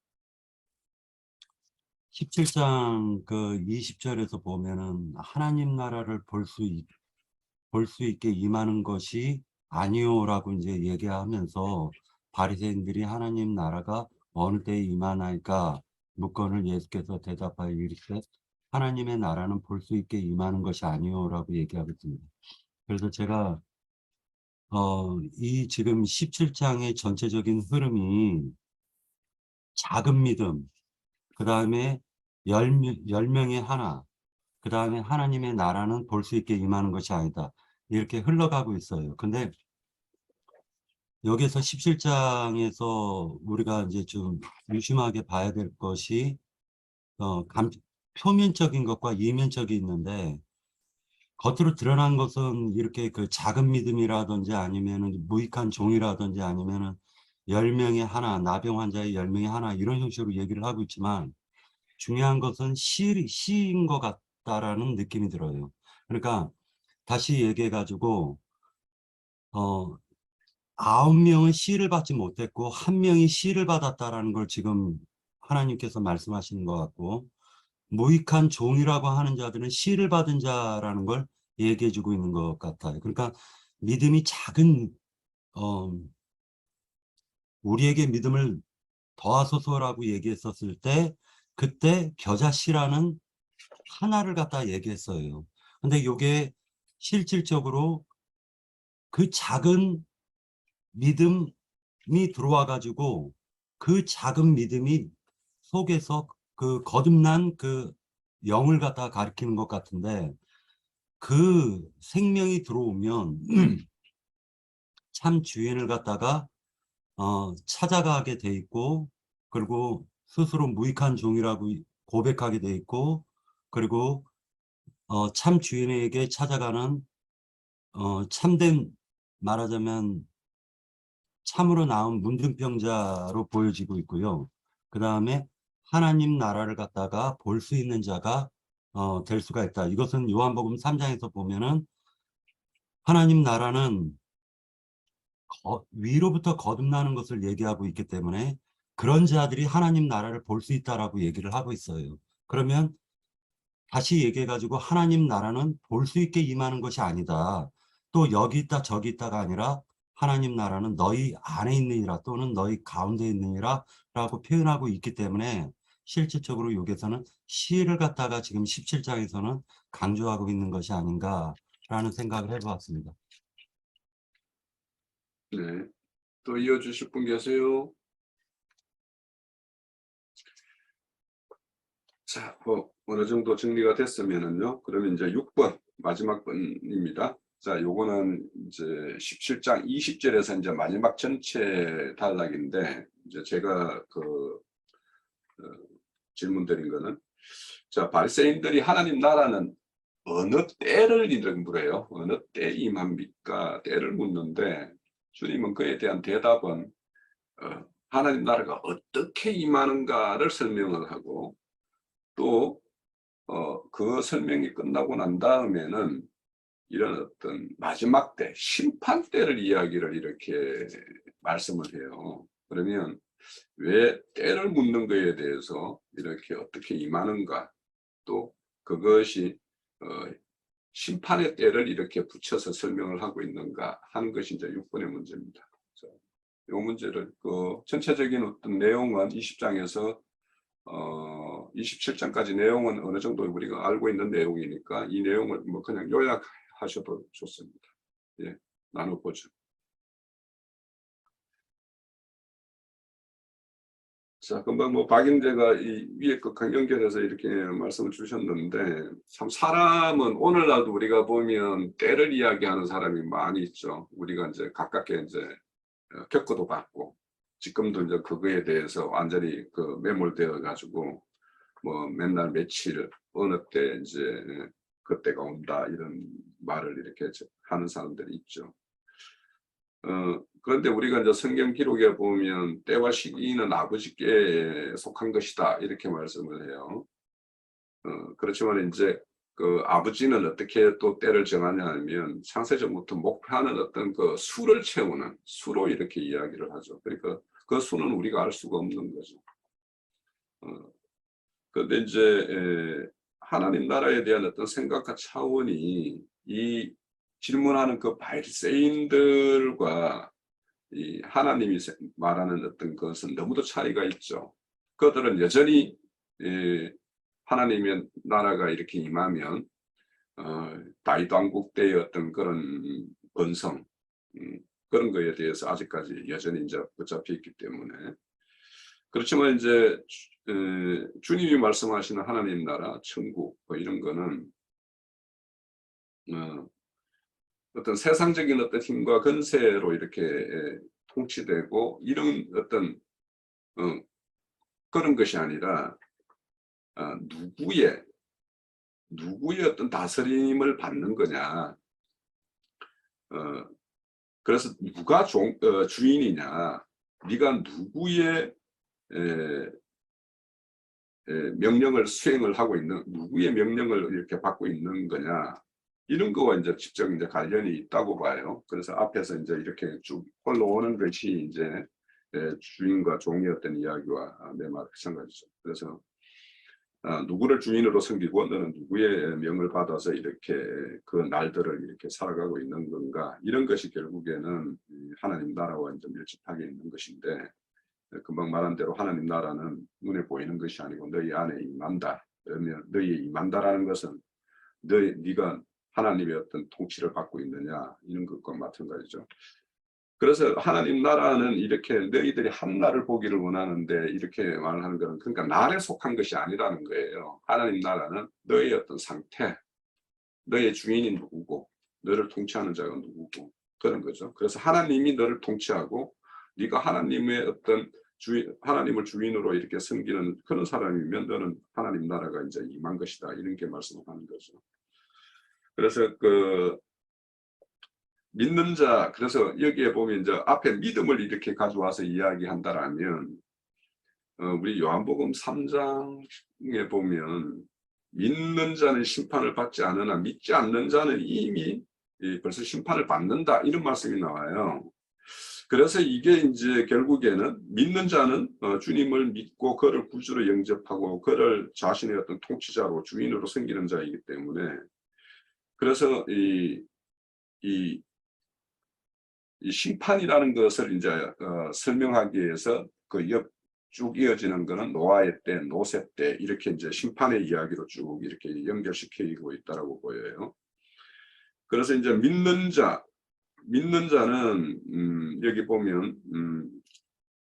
17장 그 20절에서 보면은 하나님 나라를 볼 수 있게 임하는 것이 아니오라고 이제 얘기하면서 바리새인들이 하나님 나라가 어느 때에 임하나이까 묻건을 예수께서 대답하여 이르시되 하나님의 나라는 볼 수 있게 임하는 것이 아니오라고 얘기하고 있습니다. 그래서 제가 이 지금 17장의 전체적인 흐름이 작은 믿음, 그 다음에 10명의 하나, 그 다음에 하나님의 나라는 볼 수 있게 임하는 것이 아니다. 이렇게 흘러가고 있어요. 근데 여기서 17장에서 우리가 이제 좀 유심하게 봐야 될 것이 표면적인 것과 이면적이 있는데, 겉으로 드러난 것은 이렇게 그 작은 믿음이라든지 아니면은 무익한 종이라든지 아니면은 10명의 하나, 나병 환자의 10명의 하나 이런 형식으로 얘기를 하고 있지만 중요한 것은 시인 것 같다라는 느낌이 들어요. 그러니까 다시 얘기해 가지고 9명은 시를 받지 못했고 1명이 시를 받았다라는 걸 지금 하나님께서 말씀하시는 것 같고, 무익한 종이라고 하는 자들은 시를 받은 자라는 걸 얘기해 주고 있는 것 같아요. 그러니까 믿음이 작은 우리에게 믿음을 더하소서라고 얘기했었을 때 그때 겨자씨라는 하나를 갖다 얘기했어요. 근데 이게 실질적으로 그 작은 믿음이 들어와 가지고 그 작은 믿음이 속에서 그 거듭난 그 영을 갖다 가리키는 것 같은데, 그 생명이 들어오면 참 주인을 갖다가 찾아가게 돼 있고, 그리고 스스로 무익한 종이라고 고백하게 돼 있고, 그리고 참 주인에게 찾아가는 참된, 말하자면 참으로 나온 문둥병자로 보여지고 있고요. 그 다음에 하나님 나라를 갖다가 볼 수 있는 자가 될 수가 있다. 이것은 요한복음 3장에서 보면은 하나님 나라는 위로부터 거듭나는 것을 얘기하고 있기 때문에 그런 자들이 하나님 나라를 볼 수 있다라고 얘기를 하고 있어요. 그러면 다시 얘기해가지고 하나님 나라는 볼 수 있게 임하는 것이 아니다. 또 여기 있다 저기 있다가 아니라 하나님 나라는 너희 안에 있느니라 또는 너희 가운데 있느니라 라고 표현하고 있기 때문에 실질적으로 여기서는 시를 갖다가 지금 17장에서는 강조하고 있는 것이 아닌가라는 생각을 해보았습니다. 네. 또 이어주실 분 계세요? 자, 어느 정도 정리가 됐으면은요. 그러면 이제 6번 마지막 번입니다. 자, 요거는 이제 17장 20절에서 이제 마지막 전체 단락인데 이제 제가 질문 드린 거는 자, 바리새인들이 하나님 나라는 어느 때를 이렇게 물어요. 어느 때 임합니까? 때를 묻는데 주님은 그에 대한 대답은 하나님 나라가 어떻게 임하는가를 설명을 하고 또 그 설명이 끝나고 난 다음에는 이런 어떤 마지막 때, 심판 때를 이야기를 이렇게 말씀을 해요. 그러면 왜 때를 묻는 거에 대해서 이렇게 어떻게 임하는가, 또 그것이 심판의 때를 이렇게 붙여서 설명을 하고 있는가 하는 것이 이제 6번의 문제입니다. 이 문제를 전체적인 어떤 내용은 20장에서 27장까지 내용은 어느 정도 우리가 알고 있는 내용이니까 이 내용을 뭐 그냥 요약하셔도 좋습니다. 예, 나눠보죠. 자, 금방 뭐 박인재가 이 위에 것과 연결해서 이렇게 말씀을 주셨는데 참 사람은 오늘날도 우리가 보면 때를 이야기하는 사람이 많이 있죠. 우리가 이제 가깝게 이제 겪어도 봤고 지금도 이제 그거에 대해서 완전히 매몰되어 가지고 뭐 맨날 며칠 어느 때 이제 그때가 온다 이런 말을 이렇게 하는 사람들이 있죠. 그런데 우리가 이제 성경 기록에 보면 때와 시기는 아버지께 속한 것이다 이렇게 말씀을 해요. 그렇지만 이제 그 아버지는 어떻게 또 때를 정하냐 하면 창세전부터 목표하는 어떤 그 수를 채우는 수로 이렇게 이야기를 하죠. 그러니까 그 수는 우리가 알 수가 없는 거죠. 그런데 이제 하나님 나라에 대한 어떤 생각과 차원이 이 질문하는 그 바리새인들과 이 하나님이 말하는 어떤 것은 너무도 차이가 있죠. 그들은 여전히 하나님의 나라가 이렇게 임하면 다윗 왕국 때의 어떤 그런 번성 그런 거에 대해서 아직까지 여전히 이제 붙잡혀 있기 때문에 그렇지만 이제 주님이 말씀하시는 하나님 나라, 천국 뭐 이런 거는 어떤 세상적인 어떤 힘과 권세로 이렇게 통치되고 이런 어떤 그런 것이 아니라 누구의 어떤 다스림을 받는 거냐. 그래서 누가 주인이냐. 네가 누구의 명령을 수행을 하고 있는 누구의 명령을 이렇게 받고 있는 거냐 이런 거와 이제 직접 이제 관련이 있다고 봐요. 그래서 앞에서 이제 이렇게 쭉 올라오는 것이 이제 주인과 종의 어떤 이야기와 내 말 마찬가지죠. 그래서 누구를 주인으로 섬기고 너는 누구의 명을 받아서 이렇게 그 날들을 이렇게 살아가고 있는 건가 이런 것이 결국에는 하나님 나라와 이제 밀접하게 있는 것인데. 금방 말한 대로 하나님 나라는 눈에 보이는 것이 아니고 너희 안에 임한다. 그러면 너희에 임한다라는 것은 네가 하나님의 어떤 통치를 받고 있느냐 이런 것과 마찬가지죠. 그래서 하나님 나라는 이렇게 너희들이 한 날을 보기를 원하는데 이렇게 말을 하는 것은 그러니까 날에 속한 것이 아니라는 거예요. 하나님 나라는 너희의 어떤 상태, 너희의 주인이 누구고 너를 통치하는 자가 누구고 그런 거죠. 그래서 하나님이 너를 통치하고 네가 하나님의 어떤 하나님을 주인으로 이렇게 섬기는 그런 사람이면 너는 하나님 나라가 이제 임한 것이다 이런 게 말씀을 하는 거죠. 그래서 믿는 자 그래서 여기에 보면 이제 앞에 믿음을 이렇게 가져와서 이야기한다라면 우리 요한복음 3장에 보면 믿는 자는 심판을 받지 않으나 믿지 않는 자는 이미 벌써 심판을 받는다, 이런 말씀이 나와요. 그래서 이게 이제 결국에는 믿는 자는 주님을 믿고 그를 구주로 영접하고 그를 자신의 어떤 통치자로 주인으로 섬기는 자이기 때문에, 그래서 이 심판이라는 것을 이제 설명하기 위해서 그 옆 쭉 이어지는 거는 노아의 때, 노세 때, 이렇게 이제 심판의 이야기로 쭉 이렇게 연결시키고 있다라고 보여요. 그래서 이제 믿는 자는 여기 보면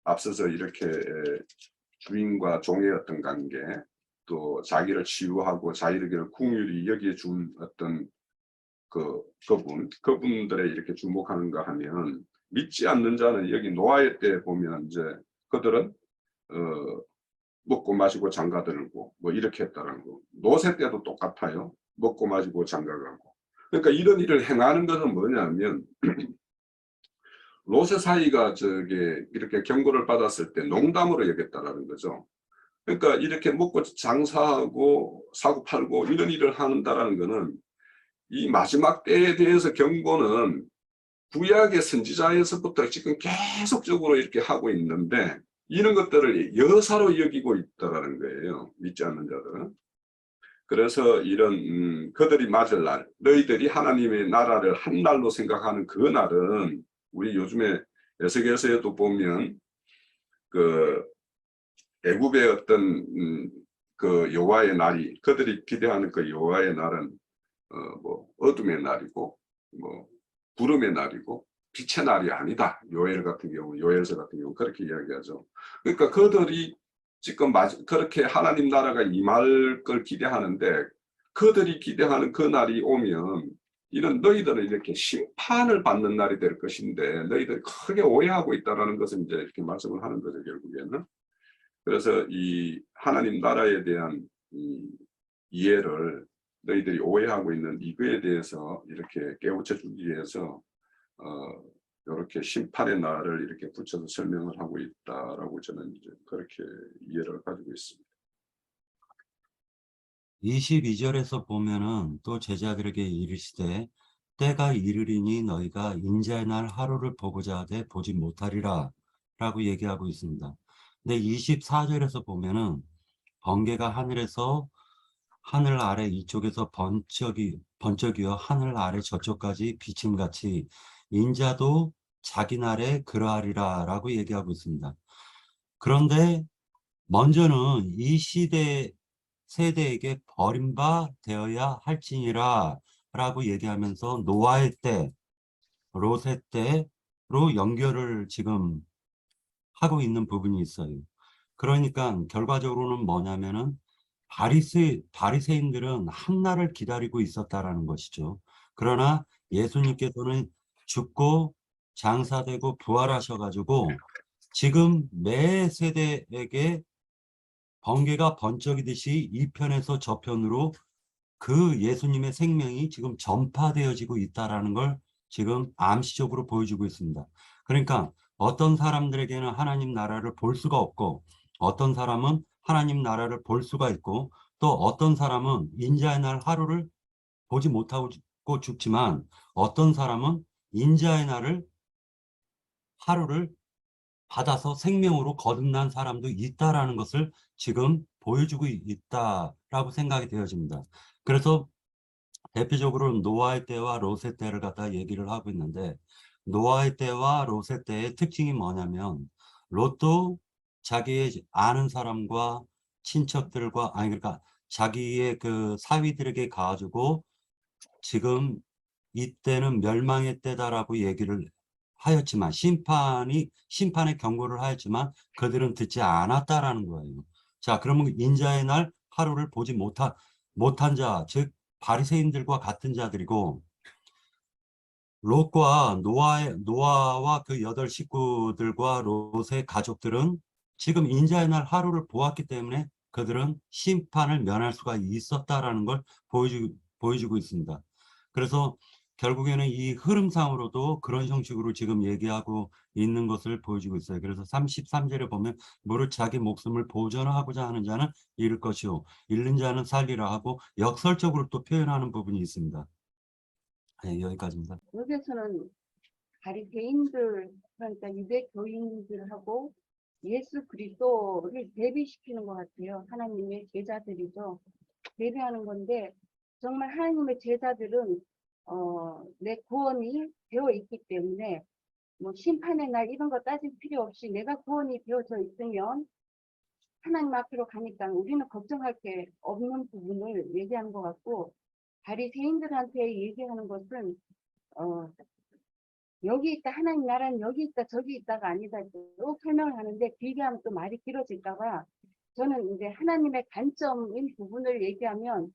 앞서서 이렇게 주인과 종의 어떤 관계, 또 자기를 치유하고 자기를 긍휼히 여기에 준 어떤 그분들에 이렇게 주목하는가 하면, 믿지 않는 자는 여기 노아의 때 보면 이제 그들은 먹고 마시고 장가들고 뭐 이렇게 했다는 거. 노세 때도 똑같아요. 먹고 마시고 장가가고. 그러니까 이런 일을 행하는 것은 뭐냐면 롯의 사이가 이렇게 경고를 받았을 때 농담으로 여겼다라는 거죠. 그러니까 이렇게 먹고 장사하고 사고 팔고 이런 일을 한다라는 거는, 이 마지막 때에 대해서 경고는 구약의 선지자에서부터 지금 계속적으로 이렇게 하고 있는데, 이런 것들을 여사로 여기고 있다라는 거예요, 믿지 않는 자들은. 그래서 이런 그들이 맞을 날, 너희들이 하나님의 나라를 한 날로 생각하는 그 날은, 우리 요즘에 에스겔서에도 보면 그 애굽의 어떤 그 여호와의 날이, 그들이 기대하는 그 여호와의 날은 뭐 어둠의 날이고 뭐 구름의 날이고 빛의 날이 아니다. 요엘서 같은 경우 그렇게 이야기하죠. 그러니까 그들이 지금 그렇게 하나님 나라가 임할 걸 기대하는데, 그들이 기대하는 그 날이 오면 너희들은 이렇게 심판을 받는 날이 될 것인데, 너희들이 크게 오해하고 있다라는 것을 이제 이렇게 말씀을 하는 거죠, 결국에는. 그래서 이 하나님 나라에 대한 이 이해를 너희들이 오해하고 있는 이거에 대해서 이렇게 깨우쳐 주기 위해서 이렇게 심판의 날을 이렇게 붙여서 설명을 하고 있다라고 저는 이제 그렇게 이해를 가지고 있습니다. 22절에서 보면은 또 제자들에게 이르시되 때가 이르리니 너희가 인자의 날 하루를 보고자 하되 보지 못하리라 라고 얘기하고 있습니다. 근데 24절에서 보면은 번개가 하늘 아래 이쪽에서 번쩍이어 하늘 아래 저쪽까지 비침같이 인자도 자기 날에 그러하리라 라고 얘기하고 있습니다. 그런데 먼저는 이 세대에게 버림바 되어야 할지니라 라고 얘기하면서 노아의 때, 롯의 때로 연결을 지금 하고 있는 부분이 있어요. 그러니까 결과적으로는 뭐냐면은 바리새인들은 한날을 기다리고 있었다라는 것이죠. 그러나 예수님께서는 죽고 장사되고 부활하셔가지고 지금 매 세대에게 번개가 번쩍이듯이 이 편에서 저 편으로 그 예수님의 생명이 지금 전파되어지고 있다라는 걸 지금 암시적으로 보여주고 있습니다. 그러니까 어떤 사람들에게는 하나님 나라를 볼 수가 없고, 어떤 사람은 하나님 나라를 볼 수가 있고, 또 어떤 사람은 인자의 날 하루를 보지 못하고 죽지만, 어떤 사람은 인자의 하루를 받아서 생명으로 거듭난 사람도 있다라는 것을 지금 보여주고 있다라고 생각이 되어집니다. 그래서 대표적으로 노아의 때와 롯의 때를 갖다 얘기를 하고 있는데, 노아의 때와 롯의 때의 특징이 뭐냐면, 롯도 자기의 아는 사람과 친척들과, 그러니까 자기의 그 사위들에게 가가지고 지금 이때는 멸망의 때다라고 얘기를 하였지만, 심판의 경고를 하였지만 그들은 듣지 않았다라는 거예요. 자, 그러면 인자의 날 하루를 보지 못한 자, 즉 바리새인들과 같은 자들이고, 롯과 노아와 그 8 식구들과 롯의 가족들은 지금 인자의 날 하루를 보았기 때문에 그들은 심판을 면할 수가 있었다라는 걸 보여주고 있습니다. 그래서 결국에는 이 흐름상으로도 그런 형식으로 지금 얘기하고 있는 것을 보여주고 있어요. 그래서 33절에 보면 무릇 자기 목숨을 보존하고자 하는 자는 잃을 것이요 잃는 자는 살리라 하고 역설적으로 또 표현하는 부분이 있습니다. 네, 여기까지입니다. 여기서는 바리새인들 그러니까 유대 교인들하고 예수 그리스도를 대비시키는 것 같아요. 하나님의 제자들이죠. 대비하는 건데 정말 하나님의 제자들은 내 구원이 되어 있기 때문에 뭐 심판의 날 이런 거 따질 필요 없이 내가 구원이 되어져 있으면 하나님 앞으로 가니까 우리는 걱정할 게 없는 부분을 얘기하는 것 같고 바리새인들한테 얘기하는 것은 여기 있다 하나님 나라는 여기 있다 저기 있다가 아니다 또 설명을 하는데 비교하면 또 말이 길어질까 봐 저는 이제 하나님의 관점인 부분을 얘기하면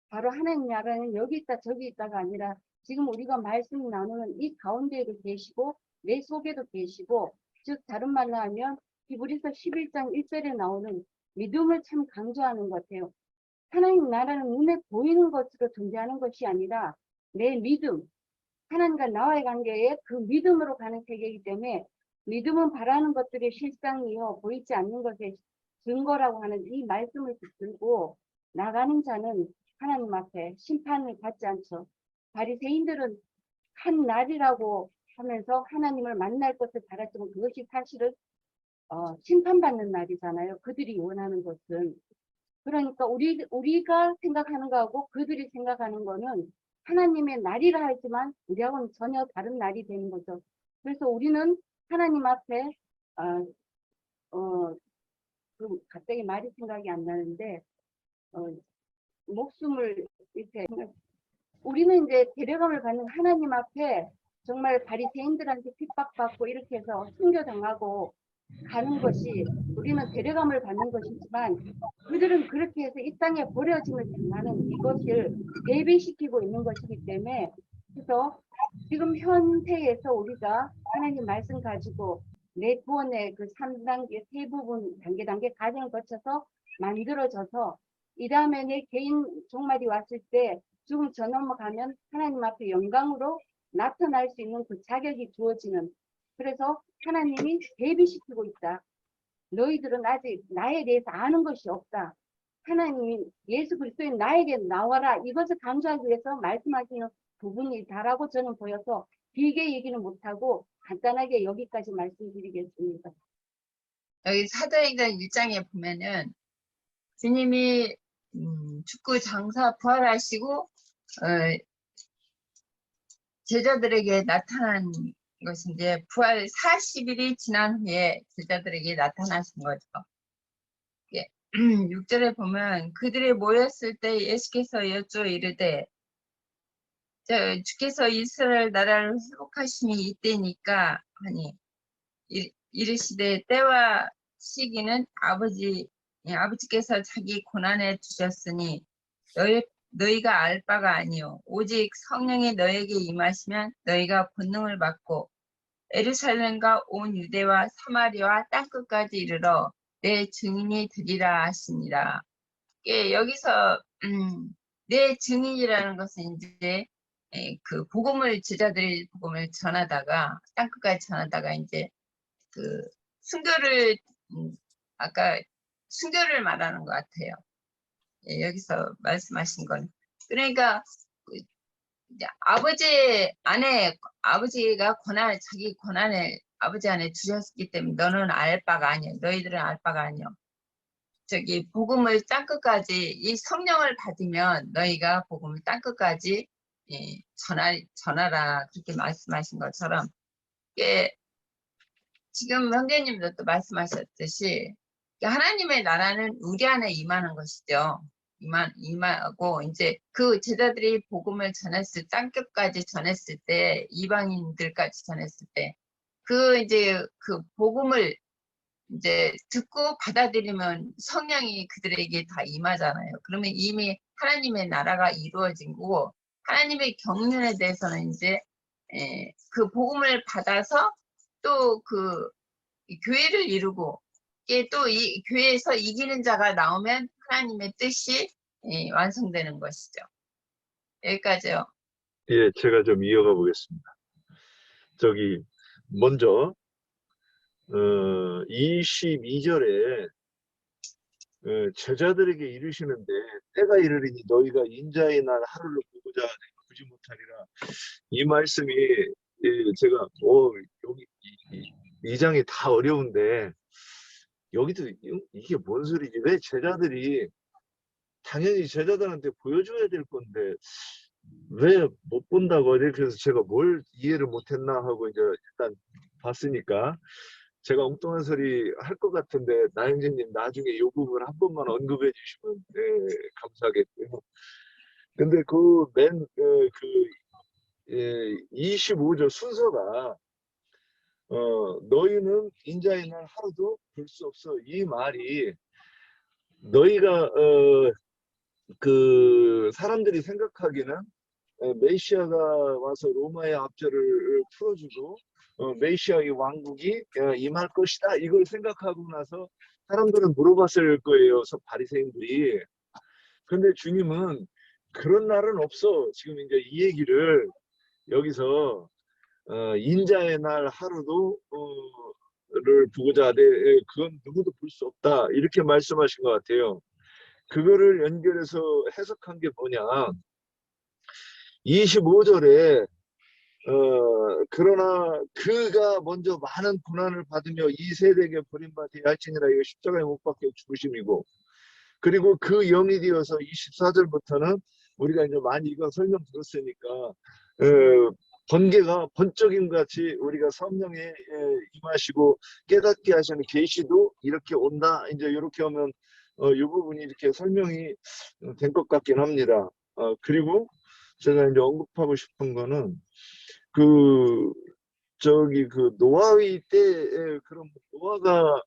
바로 하나님 나라는 여기 있다 저기 있다가 아니라 지금 우리가 말씀 나누는 이 가운데에도 계시고 내 속에도 계시고 즉 다른 말로 하면 히브리서 11장 1절에 나오는 믿음을 참 강조하는 것 같아요. 하나님 나라는 눈에 보이는 것으로 존재하는 것이 아니라 내 믿음 하나님과 나와의 관계에 그 믿음으로 가는 세계이기 때문에 믿음은 바라는 것들의 실상이요 보이지 않는 것의 증거라고 하는 이 말씀을 붙들고 나가는 자는 하나님 앞에 심판을 받지 않죠. 바리새인들은 한 날이라고 하면서 하나님을 만날 것을 바랐지만 그것이 사실은 심판받는 날이잖아요. 그들이 원하는 것은. 그러니까 우리가 생각하는 거하고 그들이 생각하는 거는 하나님의 날이라 하지만 우리하고는 전혀 다른 날이 되는 거죠. 그래서 우리는 하나님 앞에 갑자기 말이 생각이 안 나는데 목숨을 이렇게 우리는 이제 데려감을 받는 하나님 앞에 정말 바리새인들한테 핍박받고 이렇게 해서 순교당하고 가는 것이 우리는 데려감을 받는 것이지만 그들은 그렇게 해서 이 땅에 버려짐을 당하는 이것을 대비시키고 있는 것이기 때문에 그래서 지금 현세에서 우리가 하나님 말씀 가지고 내 구원의 그 3단계 세 부분 단계 과정을 거쳐서 만들어져서 이 다음에 내 개인 종말이 왔을 때 죽음 저 넘어가면 하나님 앞에 영광으로 나타날 수 있는 그 자격이 주어지는 그래서 하나님이 대비시키고 있다. 너희들은 아직 나에 대해서 아는 것이 없다. 하나님이 예수 그리스도인 나에게 나와라. 이것을 강조하기 위해서 말씀하시는 부분이다라고 저는 보여서 길게 얘기는 못하고 간단하게 여기까지 말씀드리겠습니다. 여기 사도행전 1장에 보면은 주님이 죽고 장사 부활하시고 제자들에게 나타난 것이 이제 부활 40일이 지난 후에 제자들에게 나타나신 거죠. 6절에 보면 그들이 모였을 때 예수께서 여쭈어 이르되 주께서 이스라엘 나라를 회복하심이 이때니까 하니 이르시되 때와 시기는 아버지께서 자기 고난에 주셨으니 너희가 알 바가 아니요 오직 성령이 너에게 임하시면 너희가 권능을 받고 예루살렘과 온 유대와 사마리아와 땅끝까지 이르러 내 증인이 되리라 하시니라. 여기서 내 증인이라는 것은 이제 그 복음을 제자들이 복음을 전하다가 땅끝까지 전하다가 이제 그 순교를 아까 순교를 말하는 것 같아요. 여기서 말씀하신 건 그러니까 이제 아버지가 자기 권한을 아버지 안에 주셨기 때문에 너는 알 바가 아니야. 너희들은 알 바가 아니야. 저기 복음을 땅끝까지 이 성령을 받으면 너희가 복음을 땅끝까지 전하라 그렇게 말씀하신 것처럼 지금 형제님도 또 말씀하셨듯이 하나님의 나라는 우리 안에 임하는 것이죠. 임하고 이제 그 제자들이 복음을 땅끝까지 전했을 때 이방인들까지 전했을 때 이제 그 복음을 이제 듣고 받아들이면 성령이 그들에게 다 임하잖아요. 그러면 이미 하나님의 나라가 이루어진 거고 하나님의 경륜에 대해서는 이제 그 복음을 받아서 또 그 교회를 이루고 또 이 교회에서 이기는 자가 나오면 하나님의 뜻이 완성되는 것이죠. 여기까지요. 예, 제가 좀 이어가 보겠습니다. 저기 먼저 22절에 제자들에게 이르시는데 때가 이르리니 너희가 인자의 날 하루를 보고자 보지 못하리라. 이 말씀이 제가 여기 이 장이 다 어려운데 여기도 이게 뭔 소리지? 왜 제자들이 당연히 제자들한테 보여줘야 될 건데 왜 못 본다고 하지? 그래서 제가 뭘 이해를 못했나 하고 이제 일단 봤으니까 제가 엉뚱한 소리 할 것 같은데 나영진님 나중에 이 부분 한 번만 언급해 주시면 감사하겠고요. 근데 그 25절 순서가 너희는 인자의 날 하루도 볼 수 없어. 이 말이 너희가 그 사람들이 생각하기는 메시아가 와서 로마의 압제를 풀어주고 메시아의 왕국이 임할 것이다. 이걸 생각하고 나서 사람들은 물어봤을 거예요. 바리새인들이. 근데 주님은 그런 날은 없어. 지금 이제 이 얘기를 여기서 인자의 날 하루도 를 보고자 하되 그건 누구도 볼 수 없다. 이렇게 말씀하신 것 같아요. 그거를 연결해서 해석한 게 뭐냐. 25절에 그러나 그가 먼저 많은 고난을 받으며 이 세대에게 버림받아 할지니라. 이거 십자가에 못 박혀 죽으심이고, 그리고 그 영이 되어서 24절부터는 우리가 이제 많이 이거 설명 들었으니까 번개가 번쩍임 같이 우리가 성령에 임하시고 깨닫게 하시는 계시도 이렇게 온다. 이제 이렇게 하면 이 부분이 이렇게 설명이 된 것 같긴 합니다. 그리고 제가 이제 언급하고 싶은 거는 그 노아의 때에 그런 노아가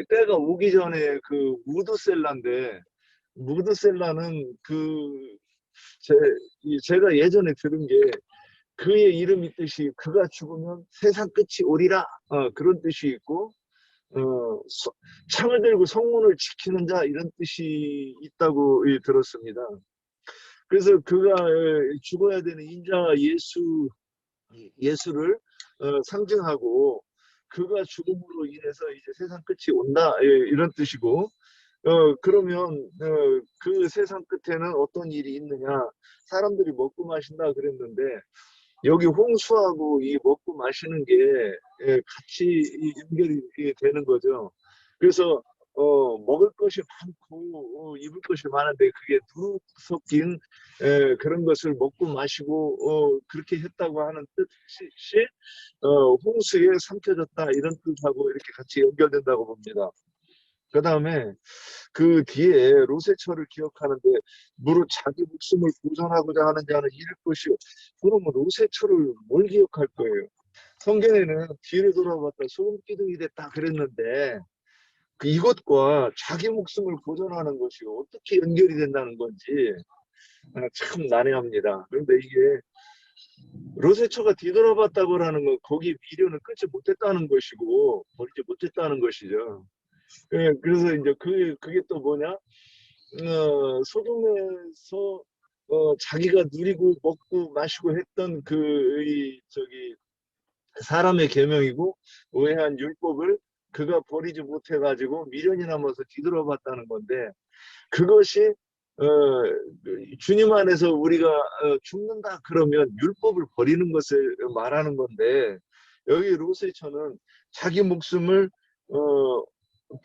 때가 오기 전에 그 무드셀라인데 무드셀라는 제가 예전에 들은 게 그의 이름이 뜻이 그가 죽으면 세상 끝이 오리라 그런 뜻이 있고 창을 들고 성문을 지키는 자 이런 뜻이 있다고 들었습니다. 그래서 그가 죽어야 되는 인자 예수를 상징하고 그가 죽음으로 인해서 이제 세상 끝이 온다 이런 뜻이고 그러면 그 세상 끝에는 어떤 일이 있느냐, 사람들이 먹고 마신다 그랬는데 여기 홍수하고 이 먹고 마시는 게 같이 연결이 되는 거죠. 그래서 먹을 것이 많고 입을 것이 많은데 그게 두루 섞인 그런 것을 먹고 마시고 그렇게 했다고 하는 뜻이 홍수에 삼켜졌다 이런 뜻하고 이렇게 같이 연결된다고 봅니다. 그 다음에 그 뒤에 로세처를 기억하는데 무릇 자기 목숨을 보존하고자 하는 자는 잃을 것이요. 그러면 로세처를 뭘 기억할 거예요? 성경에는 뒤를 돌아봤다 소금기둥이 됐다 그랬는데 이것과 자기 목숨을 보존하는 것이 어떻게 연결이 된다는 건지 참 난해합니다. 그런데 이게 로세처가 뒤돌아봤다고 하는 건 거기 미련을 끊지 못했다는 것이고 버리지 못했다는 것이죠. 그래서 이제 그게 또 뭐냐? 소돔에서 자기가 누리고 먹고 마시고 했던 사람의 계명이고 오해한 율법을 그가 버리지 못해가지고 미련이 남아서 뒤돌아봤다는 건데 그것이 주님 안에서 우리가 죽는다 그러면 율법을 버리는 것을 말하는 건데 여기 로세처는 자기 목숨을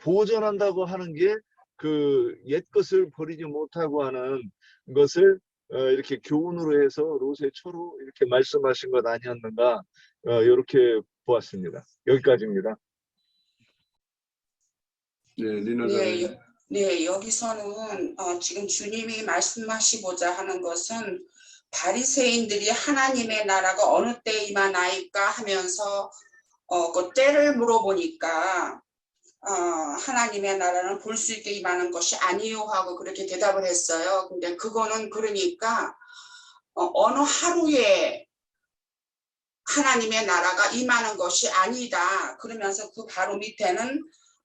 보존한다고 하는 게 그 옛 것을 버리지 못하고 하는 것을 이렇게 교훈으로 해서 로세처로 이렇게 말씀하신 것 아니었는가 이렇게 보았습니다. 여기까지입니다. 네, 리나장님. 네, 여기서는 지금 주님이 말씀하시고자 하는 것은 바리새인들이 하나님의 나라가 어느 때 임하나이까 하면서 그 때를 물어보니까 하나님의 나라는 볼 수 있게 임하는 것이 아니요 하고 그렇게 대답을 했어요. 근데 그거는 그러니까 어느 하루에 하나님의 나라가 임하는 것이 아니다. 그러면서 그 바로 밑에는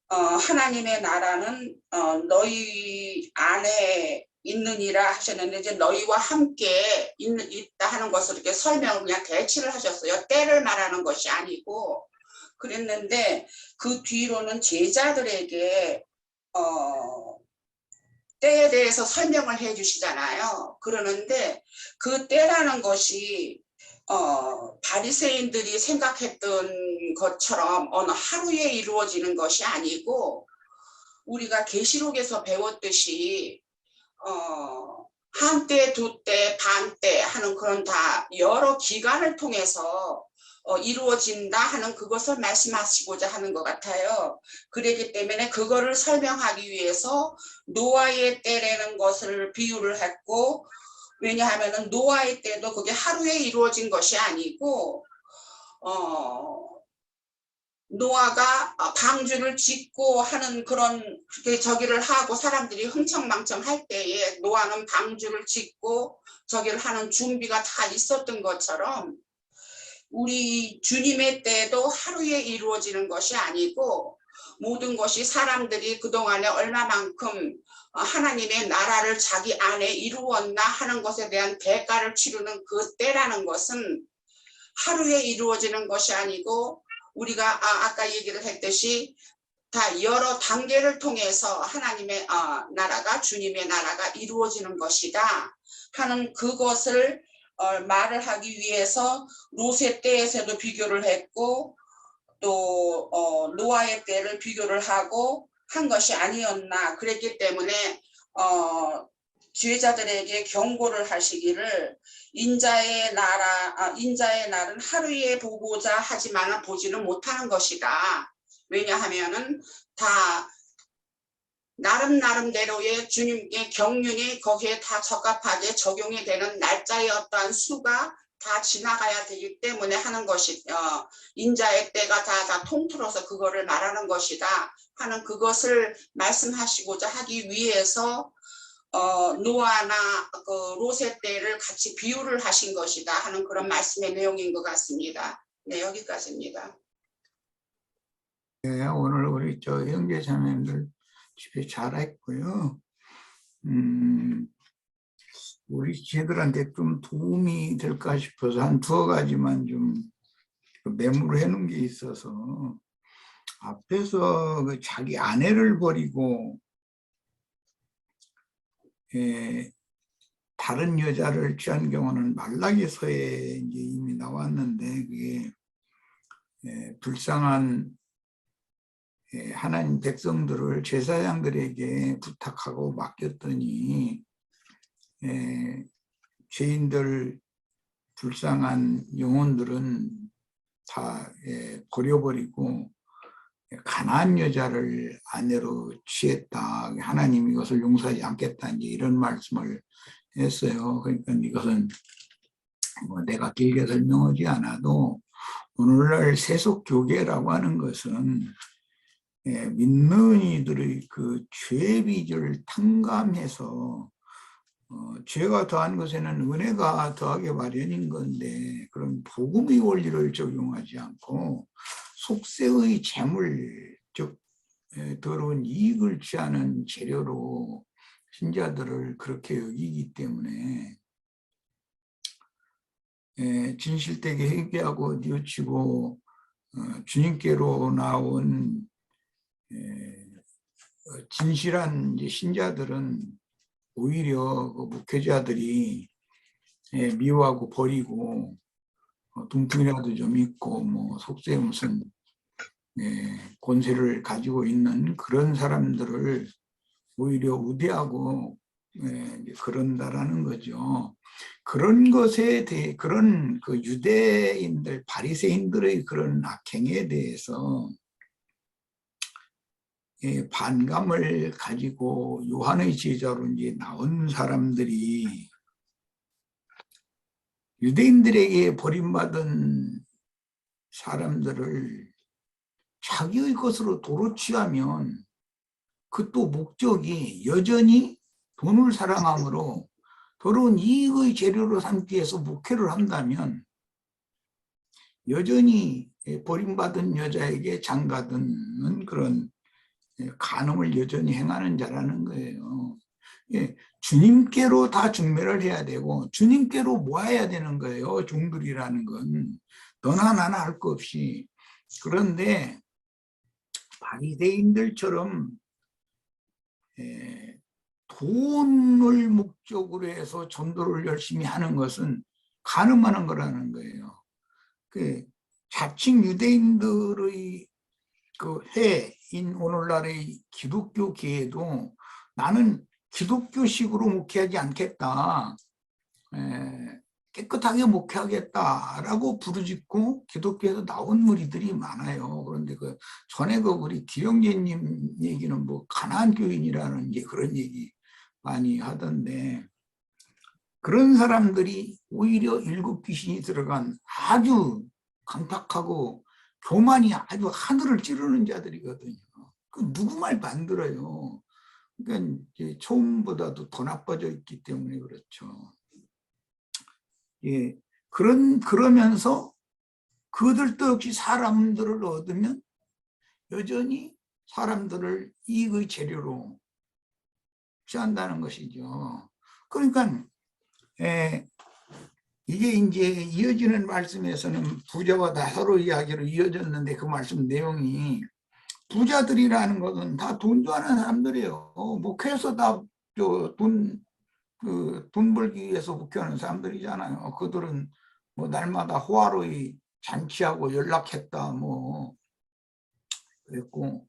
하나님의 나라는 너희 안에 있느니라 하셨는데 이제 너희와 함께 있다 하는 것을 이렇게 설명을 그냥 대치를 하셨어요. 때를 말하는 것이 아니고 그랬는데 그 뒤로는 제자들에게 때에 대해서 설명을 해 주시잖아요. 그러는데 그 때라는 것이 바리새인들이 생각했던 것처럼 어느 하루에 이루어지는 것이 아니고 우리가 계시록에서 배웠듯이 한때, 두때, 반때 하는 그런 다 여러 기간을 통해서 이루어진다 하는 그것을 말씀하시고자 하는 것 같아요. 그렇기 때문에 그거를 설명하기 위해서 노아의 때라는 것을 비유를 했고 왜냐하면 노아의 때도 그게 하루에 이루어진 것이 아니고 노아가 방주를 짓고 하는 그런 저기를 하고 사람들이 흥청망청 할 때에 노아는 방주를 짓고 저기를 하는 준비가 다 있었던 것처럼 우리 주님의 때도 하루에 이루어지는 것이 아니고 모든 것이 사람들이 그동안에 얼마만큼 하나님의 나라를 자기 안에 이루었나 하는 것에 대한 대가를 치르는 그 때라는 것은 하루에 이루어지는 것이 아니고 우리가 아까 얘기를 했듯이 다 여러 단계를 통해서 하나님의 나라가 주님의 나라가 이루어지는 것이다 하는 그것을 말을 하기 위해서 롯의 때에서도 비교를 했고 또 노아의 때를 비교를 하고 한 것이 아니었나 그랬기 때문에 지혜자들에게 경고를 하시기를 인자의 날은 하루에 보고자 하지만 보지는 못하는 것이다. 왜냐하면은 다 나름대로의 주님의 경륜이 거기에 다 적합하게 적용이 되는 날짜의 어떠한 수가 다 지나가야 되기 때문에 하는 것이 인자의 때가 다 통틀어서 그거를 말하는 것이다 하는 그것을 말씀하시고자 하기 위해서 노아나 그 롯의 때를 같이 비유를 하신 것이다 하는 그런 말씀의 내용인 것 같습니다. 네, 여기까지입니다. 네, 오늘 우리 형제 자매들 집에 잘했고요. 우리 쟤들한테 좀 도움이 될까 싶어서 한 2가지만 좀 메모를 해놓은 게 있어서 앞에서 그 자기 아내를 버리고 다른 여자를 취한 경우는 말라기서에 이제 이미 나왔는데 그게 불쌍한 하나님 백성들을 제사장들에게 부탁하고 맡겼더니 죄인들 불쌍한 영혼들은 다 버려버리고 가나안 여자를 아내로 취했다. 하나님이 이것을 용서하지 않겠다. 이제 이런 말씀을 했어요. 그러니까 이것은 뭐 내가 길게 설명하지 않아도 오늘날 세속교계라고 하는 것은 믿는 이들의 그 죄의 빚을 탕감해서 죄가 더한 것에는 은혜가 더하게 마련인 건데 그런 복음의 원리를 적용하지 않고 속세의 재물, 즉 더러운 이익을 취하는 재료로 신자들을 그렇게 여기기 때문에 진실되게 회개하고 뉘우치고 주님께로 나온 진실한 신자들은 오히려 그 목회자들이 미워하고 버리고 둥퉁이라도 좀 있고 뭐 속세에 무슨 권세를 가지고 있는 그런 사람들을 오히려 우대하고 그런다라는 거죠. 그런 것에 대해 그런 그 유대인들 바리새인들의 그런 악행에 대해서 반감을 가지고 요한의 제자로 이제 나온 사람들이 유대인들에게 버림받은 사람들을 자기의 것으로 도로 취하면 그 또 목적이 여전히 돈을 사랑함으로 더러운 이익의 재료로 삼기 위해서 목회를 한다면 여전히 버림받은 여자에게 장가드는 그런 간음을 여전히 행하는 자라는 거예요. 주님께로 다 중매를 해야 되고 주님께로 모아야 되는 거예요. 종들이라는 건 너나 나나 할 거 없이. 그런데 바리새인들처럼 돈을 목적으로 해서 전도를 열심히 하는 것은 간음하는 거라는 거예요. 그 자칭 유대인들의 그 해인 오늘날의 기독교계에도 나는 기독교식으로 목회하지 않겠다, 깨끗하게 목회하겠다라고 부르짖고 기독교에서 나온 무리들이 많아요. 그런데 그 전에 그 우리 기영재님 얘기는 뭐 가나안 교인이라는 게 그런 얘기 많이 하던데, 그런 사람들이 오히려 일곱 귀신이 들어간 아주 강팍하고 교만이 아주 하늘을 찌르는 자들이거든요. 그 누구 말도 안 들어요. 그러니까 이제 처음보다도 더 나빠져 있기 때문에 그렇죠. 예, 그러면서 그들도 역시 사람들을 얻으면 여전히 사람들을 이익의 재료로 취한다는 것이죠. 그러니까 이게 이제 이어지는 말씀에서는 부자와 나사로 이야기로 이어졌는데 그 말씀 내용이 부자들이라는 것은 다 돈 좋아하는 사람들이에요. 목회에서 다 돈 벌기 위해서 목회하는 사람들이잖아요. 그들은 뭐 날마다 호화로이 잔치하고 연락했다 뭐 그랬고,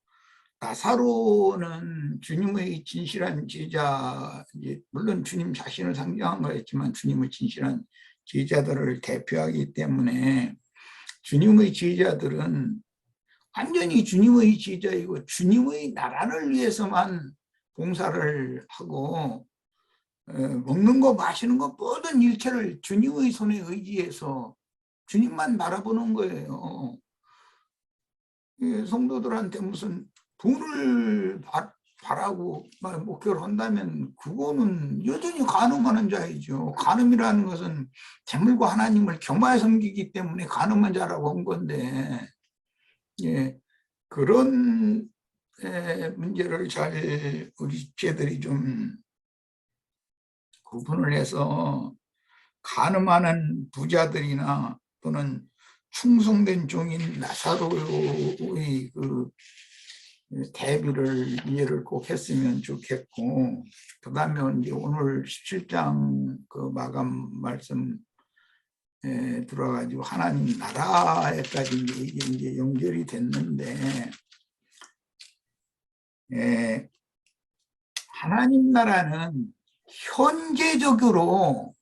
나사로는 주님의 진실한 제자, 물론 주님 자신을 상징한 거였지만 주님의 진실한 제자들을 대표하기 때문에 주님의 제자들은 완전히 주님의 제자이고 주님의 나라를 위해서만 봉사를 하고 먹는 거 마시는 거 모든 일체를 주님의 손에 의지해서 주님만 바라보는 거예요. 성도들한테 무슨 돈을 바라고 목표를 한다면 그거는 여전히 간음하는 자이죠. 간음이라는 것은 재물과 하나님을 겸하여 섬기기 때문에 간음한 자라고 한 건데, 예, 그런 문제를 잘 우리 집회들이 좀 구분을 해서 간음하는 부자들이나 또는 충성된 종인 나사로의 그 대비를 이해를 꼭 했으면 좋겠고, 그 다음에 이제 오늘 17장 그 마감 말씀 들어가지고 하나님 나라에까지 이제 연결이 됐는데, 하나님 나라는 현재적으로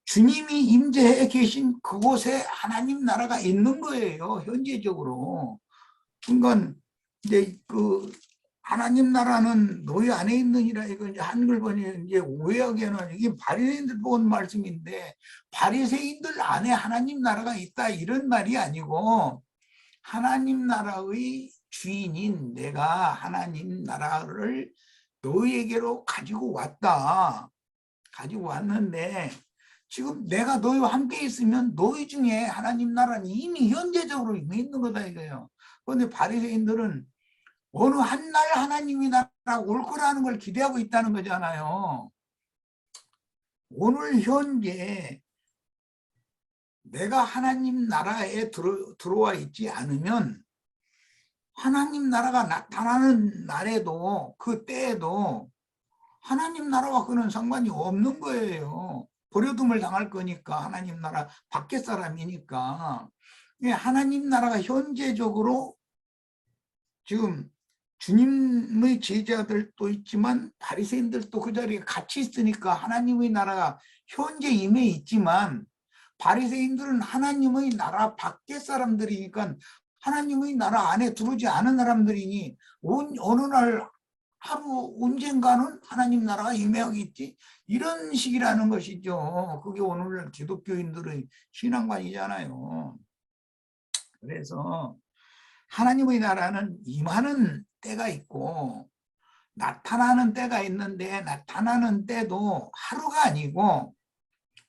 주님이 임재해 계신 그곳에 하나님 나라가 있는 거예요. 현재적으로. 그러니까 이제 그 하나님 나라는 너희 안에 있느니라, 이거 이제 한글 번역에 이제 오해하기에는 이게 바리새인들 본 말씀인데, 바리새인들 안에 하나님 나라가 있다 이런 말이 아니고, 하나님 나라의 주인인 내가 하나님 나라를 너희에게로 가지고 왔다. 가지고 왔는데 지금 내가 너희와 함께 있으면 너희 중에 하나님 나라는 이미 현재적으로 있는 거다 이거예요. 그런데 바리새인들은 어느 한 날 하나님이 나라 올 거라는 걸 기대하고 있다는 거잖아요. 오늘 현재 내가 하나님 나라에 들어와 있지 않으면 하나님 나라가 나타나는 날에도 그 때에도 하나님 나라와 그는 상관이 없는 거예요. 버려둠을 당할 거니까, 하나님 나라 밖에 사람이니까. 하나님 나라가 현재적으로 지금 주님의 제자들도 있지만 바리새인들도 그 자리에 같이 있으니까 하나님의 나라가 현재 임해 있지만, 바리새인들은 하나님의 나라 밖에 사람들이니까 하나님의 나라 안에 들어오지 않은 사람들이니 어느 날 하루 언젠가는 하나님 나라가 임해하겠지, 이런 식이라는 것이죠. 그게 오늘날 기독교인들의 신앙관이잖아요. 그래서 하나님의 나라는 임하는 때가 있고 나타나는 때가 있는데, 나타나는 때도 하루가 아니고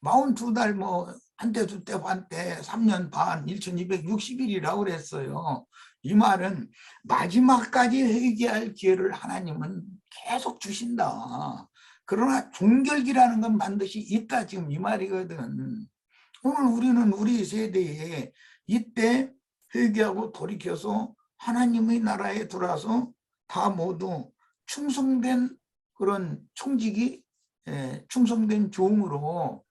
42달 뭐 한 때, 두 때, 반 때, 3년 반, 1260일이라고 그랬어요. 이 말은 마지막까지 회개할 기회를 하나님은 계속 주신다. 그러나 종결기라는 건 반드시 있다, 지금 이 말이거든. 오늘 우리는 우리 세대에 이때 회개하고 돌이켜서 하나님의 나라에 들어와서 다 모두 충성된 그런 총직이 충성된 종으로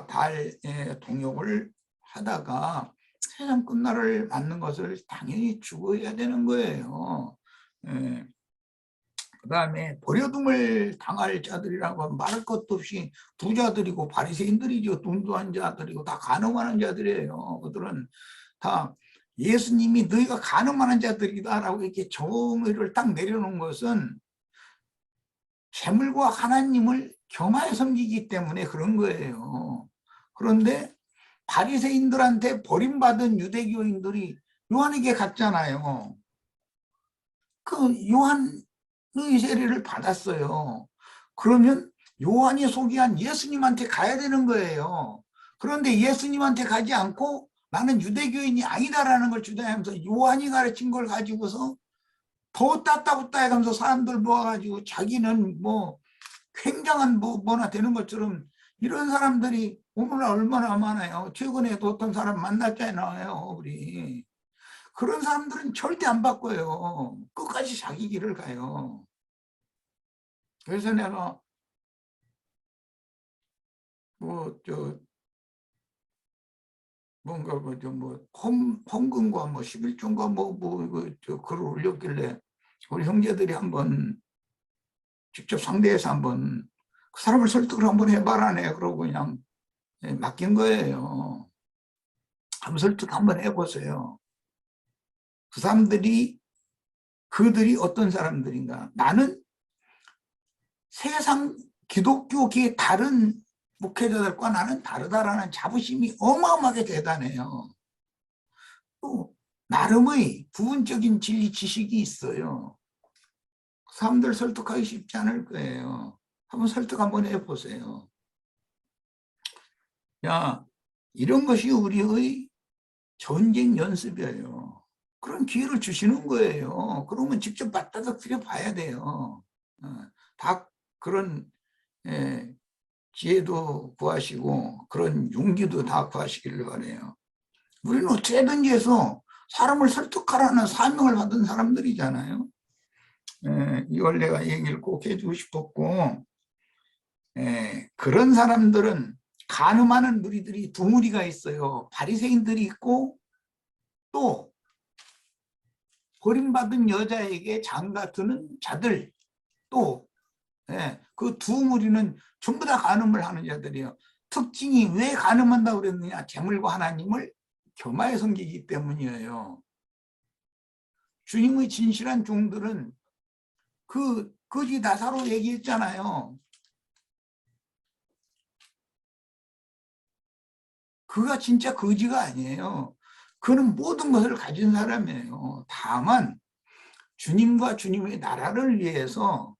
달 동역을 하다가 세상 끝날을 맞는 것을 당연히 죽어야 되는 거예요. 그 다음에 버려둠을 당할 자들이라고 말할 것도 없이 부자들이고 바리새인들이죠. 돈도한 자들이고 다 간음하는 자들이에요. 그들은 다 예수님이 너희가 간음하는 자들이다라고 이렇게 정의를 딱 내려놓은 것은 재물과 하나님을 겸하여 섬기기 때문에 그런 거예요. 그런데 바리새인들한테 버림받은 유대교인들이 요한에게 갔잖아요. 그 요한의 세례를 받았어요. 그러면 요한이 소개한 예수님한테 가야 되는 거예요. 그런데 예수님한테 가지 않고 나는 유대교인이 아니다라는 걸 주장하면서 요한이 가르친 걸 가지고서 더 따따붙다 해가면서 사람들 모아가지고 자기는 뭐 굉장한 뭐나 되는 것처럼 이런 사람들이 오늘날 얼마나 많아요. 최근에도 어떤 사람 만났잖아요, 우리. 그런 사람들은 절대 안 바꿔요. 끝까지 자기 길을 가요. 그래서 내가 뭔가 헌금과 11조인가 저 글을 올렸길래 우리 형제들이 한번 직접 상대해서 한번 그 사람을 설득을 한번 해봐라네. 그러고 그냥 맡긴 거예요. 한번 설득 한번 해보세요. 그 사람들이 그들이 어떤 사람들인가. 나는 세상 기독교계의 다른 목회자들과 나는 다르다라는 자부심이 어마어마하게 대단해요. 또 나름의 부분적인 진리 지식이 있어요. 그 사람들 설득하기 쉽지 않을 거예요. 한번 설득 한번 해보세요. 야, 이런 것이 우리의 전쟁 연습이에요. 그런 기회를 주시는 거예요. 그러면 직접 맞닥뜨려 봐야 돼요. 다 그런 지혜도 구하시고 그런 용기도 다 구하시기를 바라요. 우리는 어찌든지 해서 사람을 설득하라는 사명을 받은 사람들이잖아요. 이걸 내가 얘기를 꼭 해주고 싶었고, 그런 사람들은 간음하는 무리들이 두 무리가 있어요. 바리새인들이 있고 또 버림받은 여자에게 장가드는 자들, 또 그 두 무리는 전부 다 간음을 하는 자들이에요. 특징이 왜 간음한다고 그랬느냐? 재물과 하나님을 겸하여 섬기기 때문이에요. 주님의 진실한 종들은 그 거지 나사로 얘기했잖아요. 그가 진짜 거지가 아니에요. 그는 모든 것을 가진 사람이에요. 다만 주님과 주님의 나라를 위해서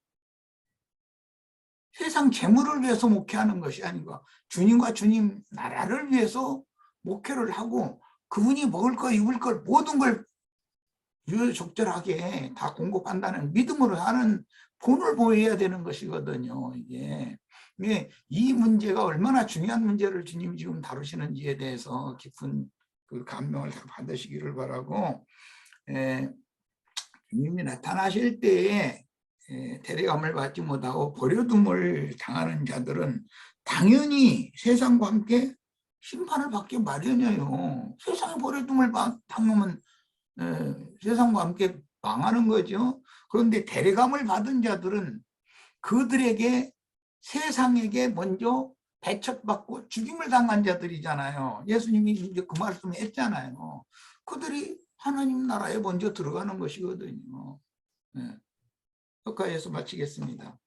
세상 재물을 위해서 목회하는 것이 아니고 주님과 주님 나라를 위해서 목회를 하고 그분이 먹을 거 입을 걸 모든 걸 유유적절하게 다 공급한다는 믿음으로 하는 본을 보여야 되는 것이거든요. 이게 이 문제가 얼마나 중요한 문제를 주님이 지금 다루시는지에 대해서 깊은 그 감명을 다 받으시기를 바라고, 주님이 나타나실 때에 대리감을 받지 못하고 버려둠을 당하는 자들은 당연히 세상과 함께 심판을 받기 마련이에요. 세상에 버려둠을 당하면 세상과 함께 망하는 거죠. 그런데 대리감을 받은 자들은 그들에게 세상에게 먼저 배척받고 죽임을 당한 자들이잖아요. 예수님이 이제 그 말씀을 했잖아요. 그들이 하나님 나라에 먼저 들어가는 것이거든요. 여기까지해서 마치겠습니다.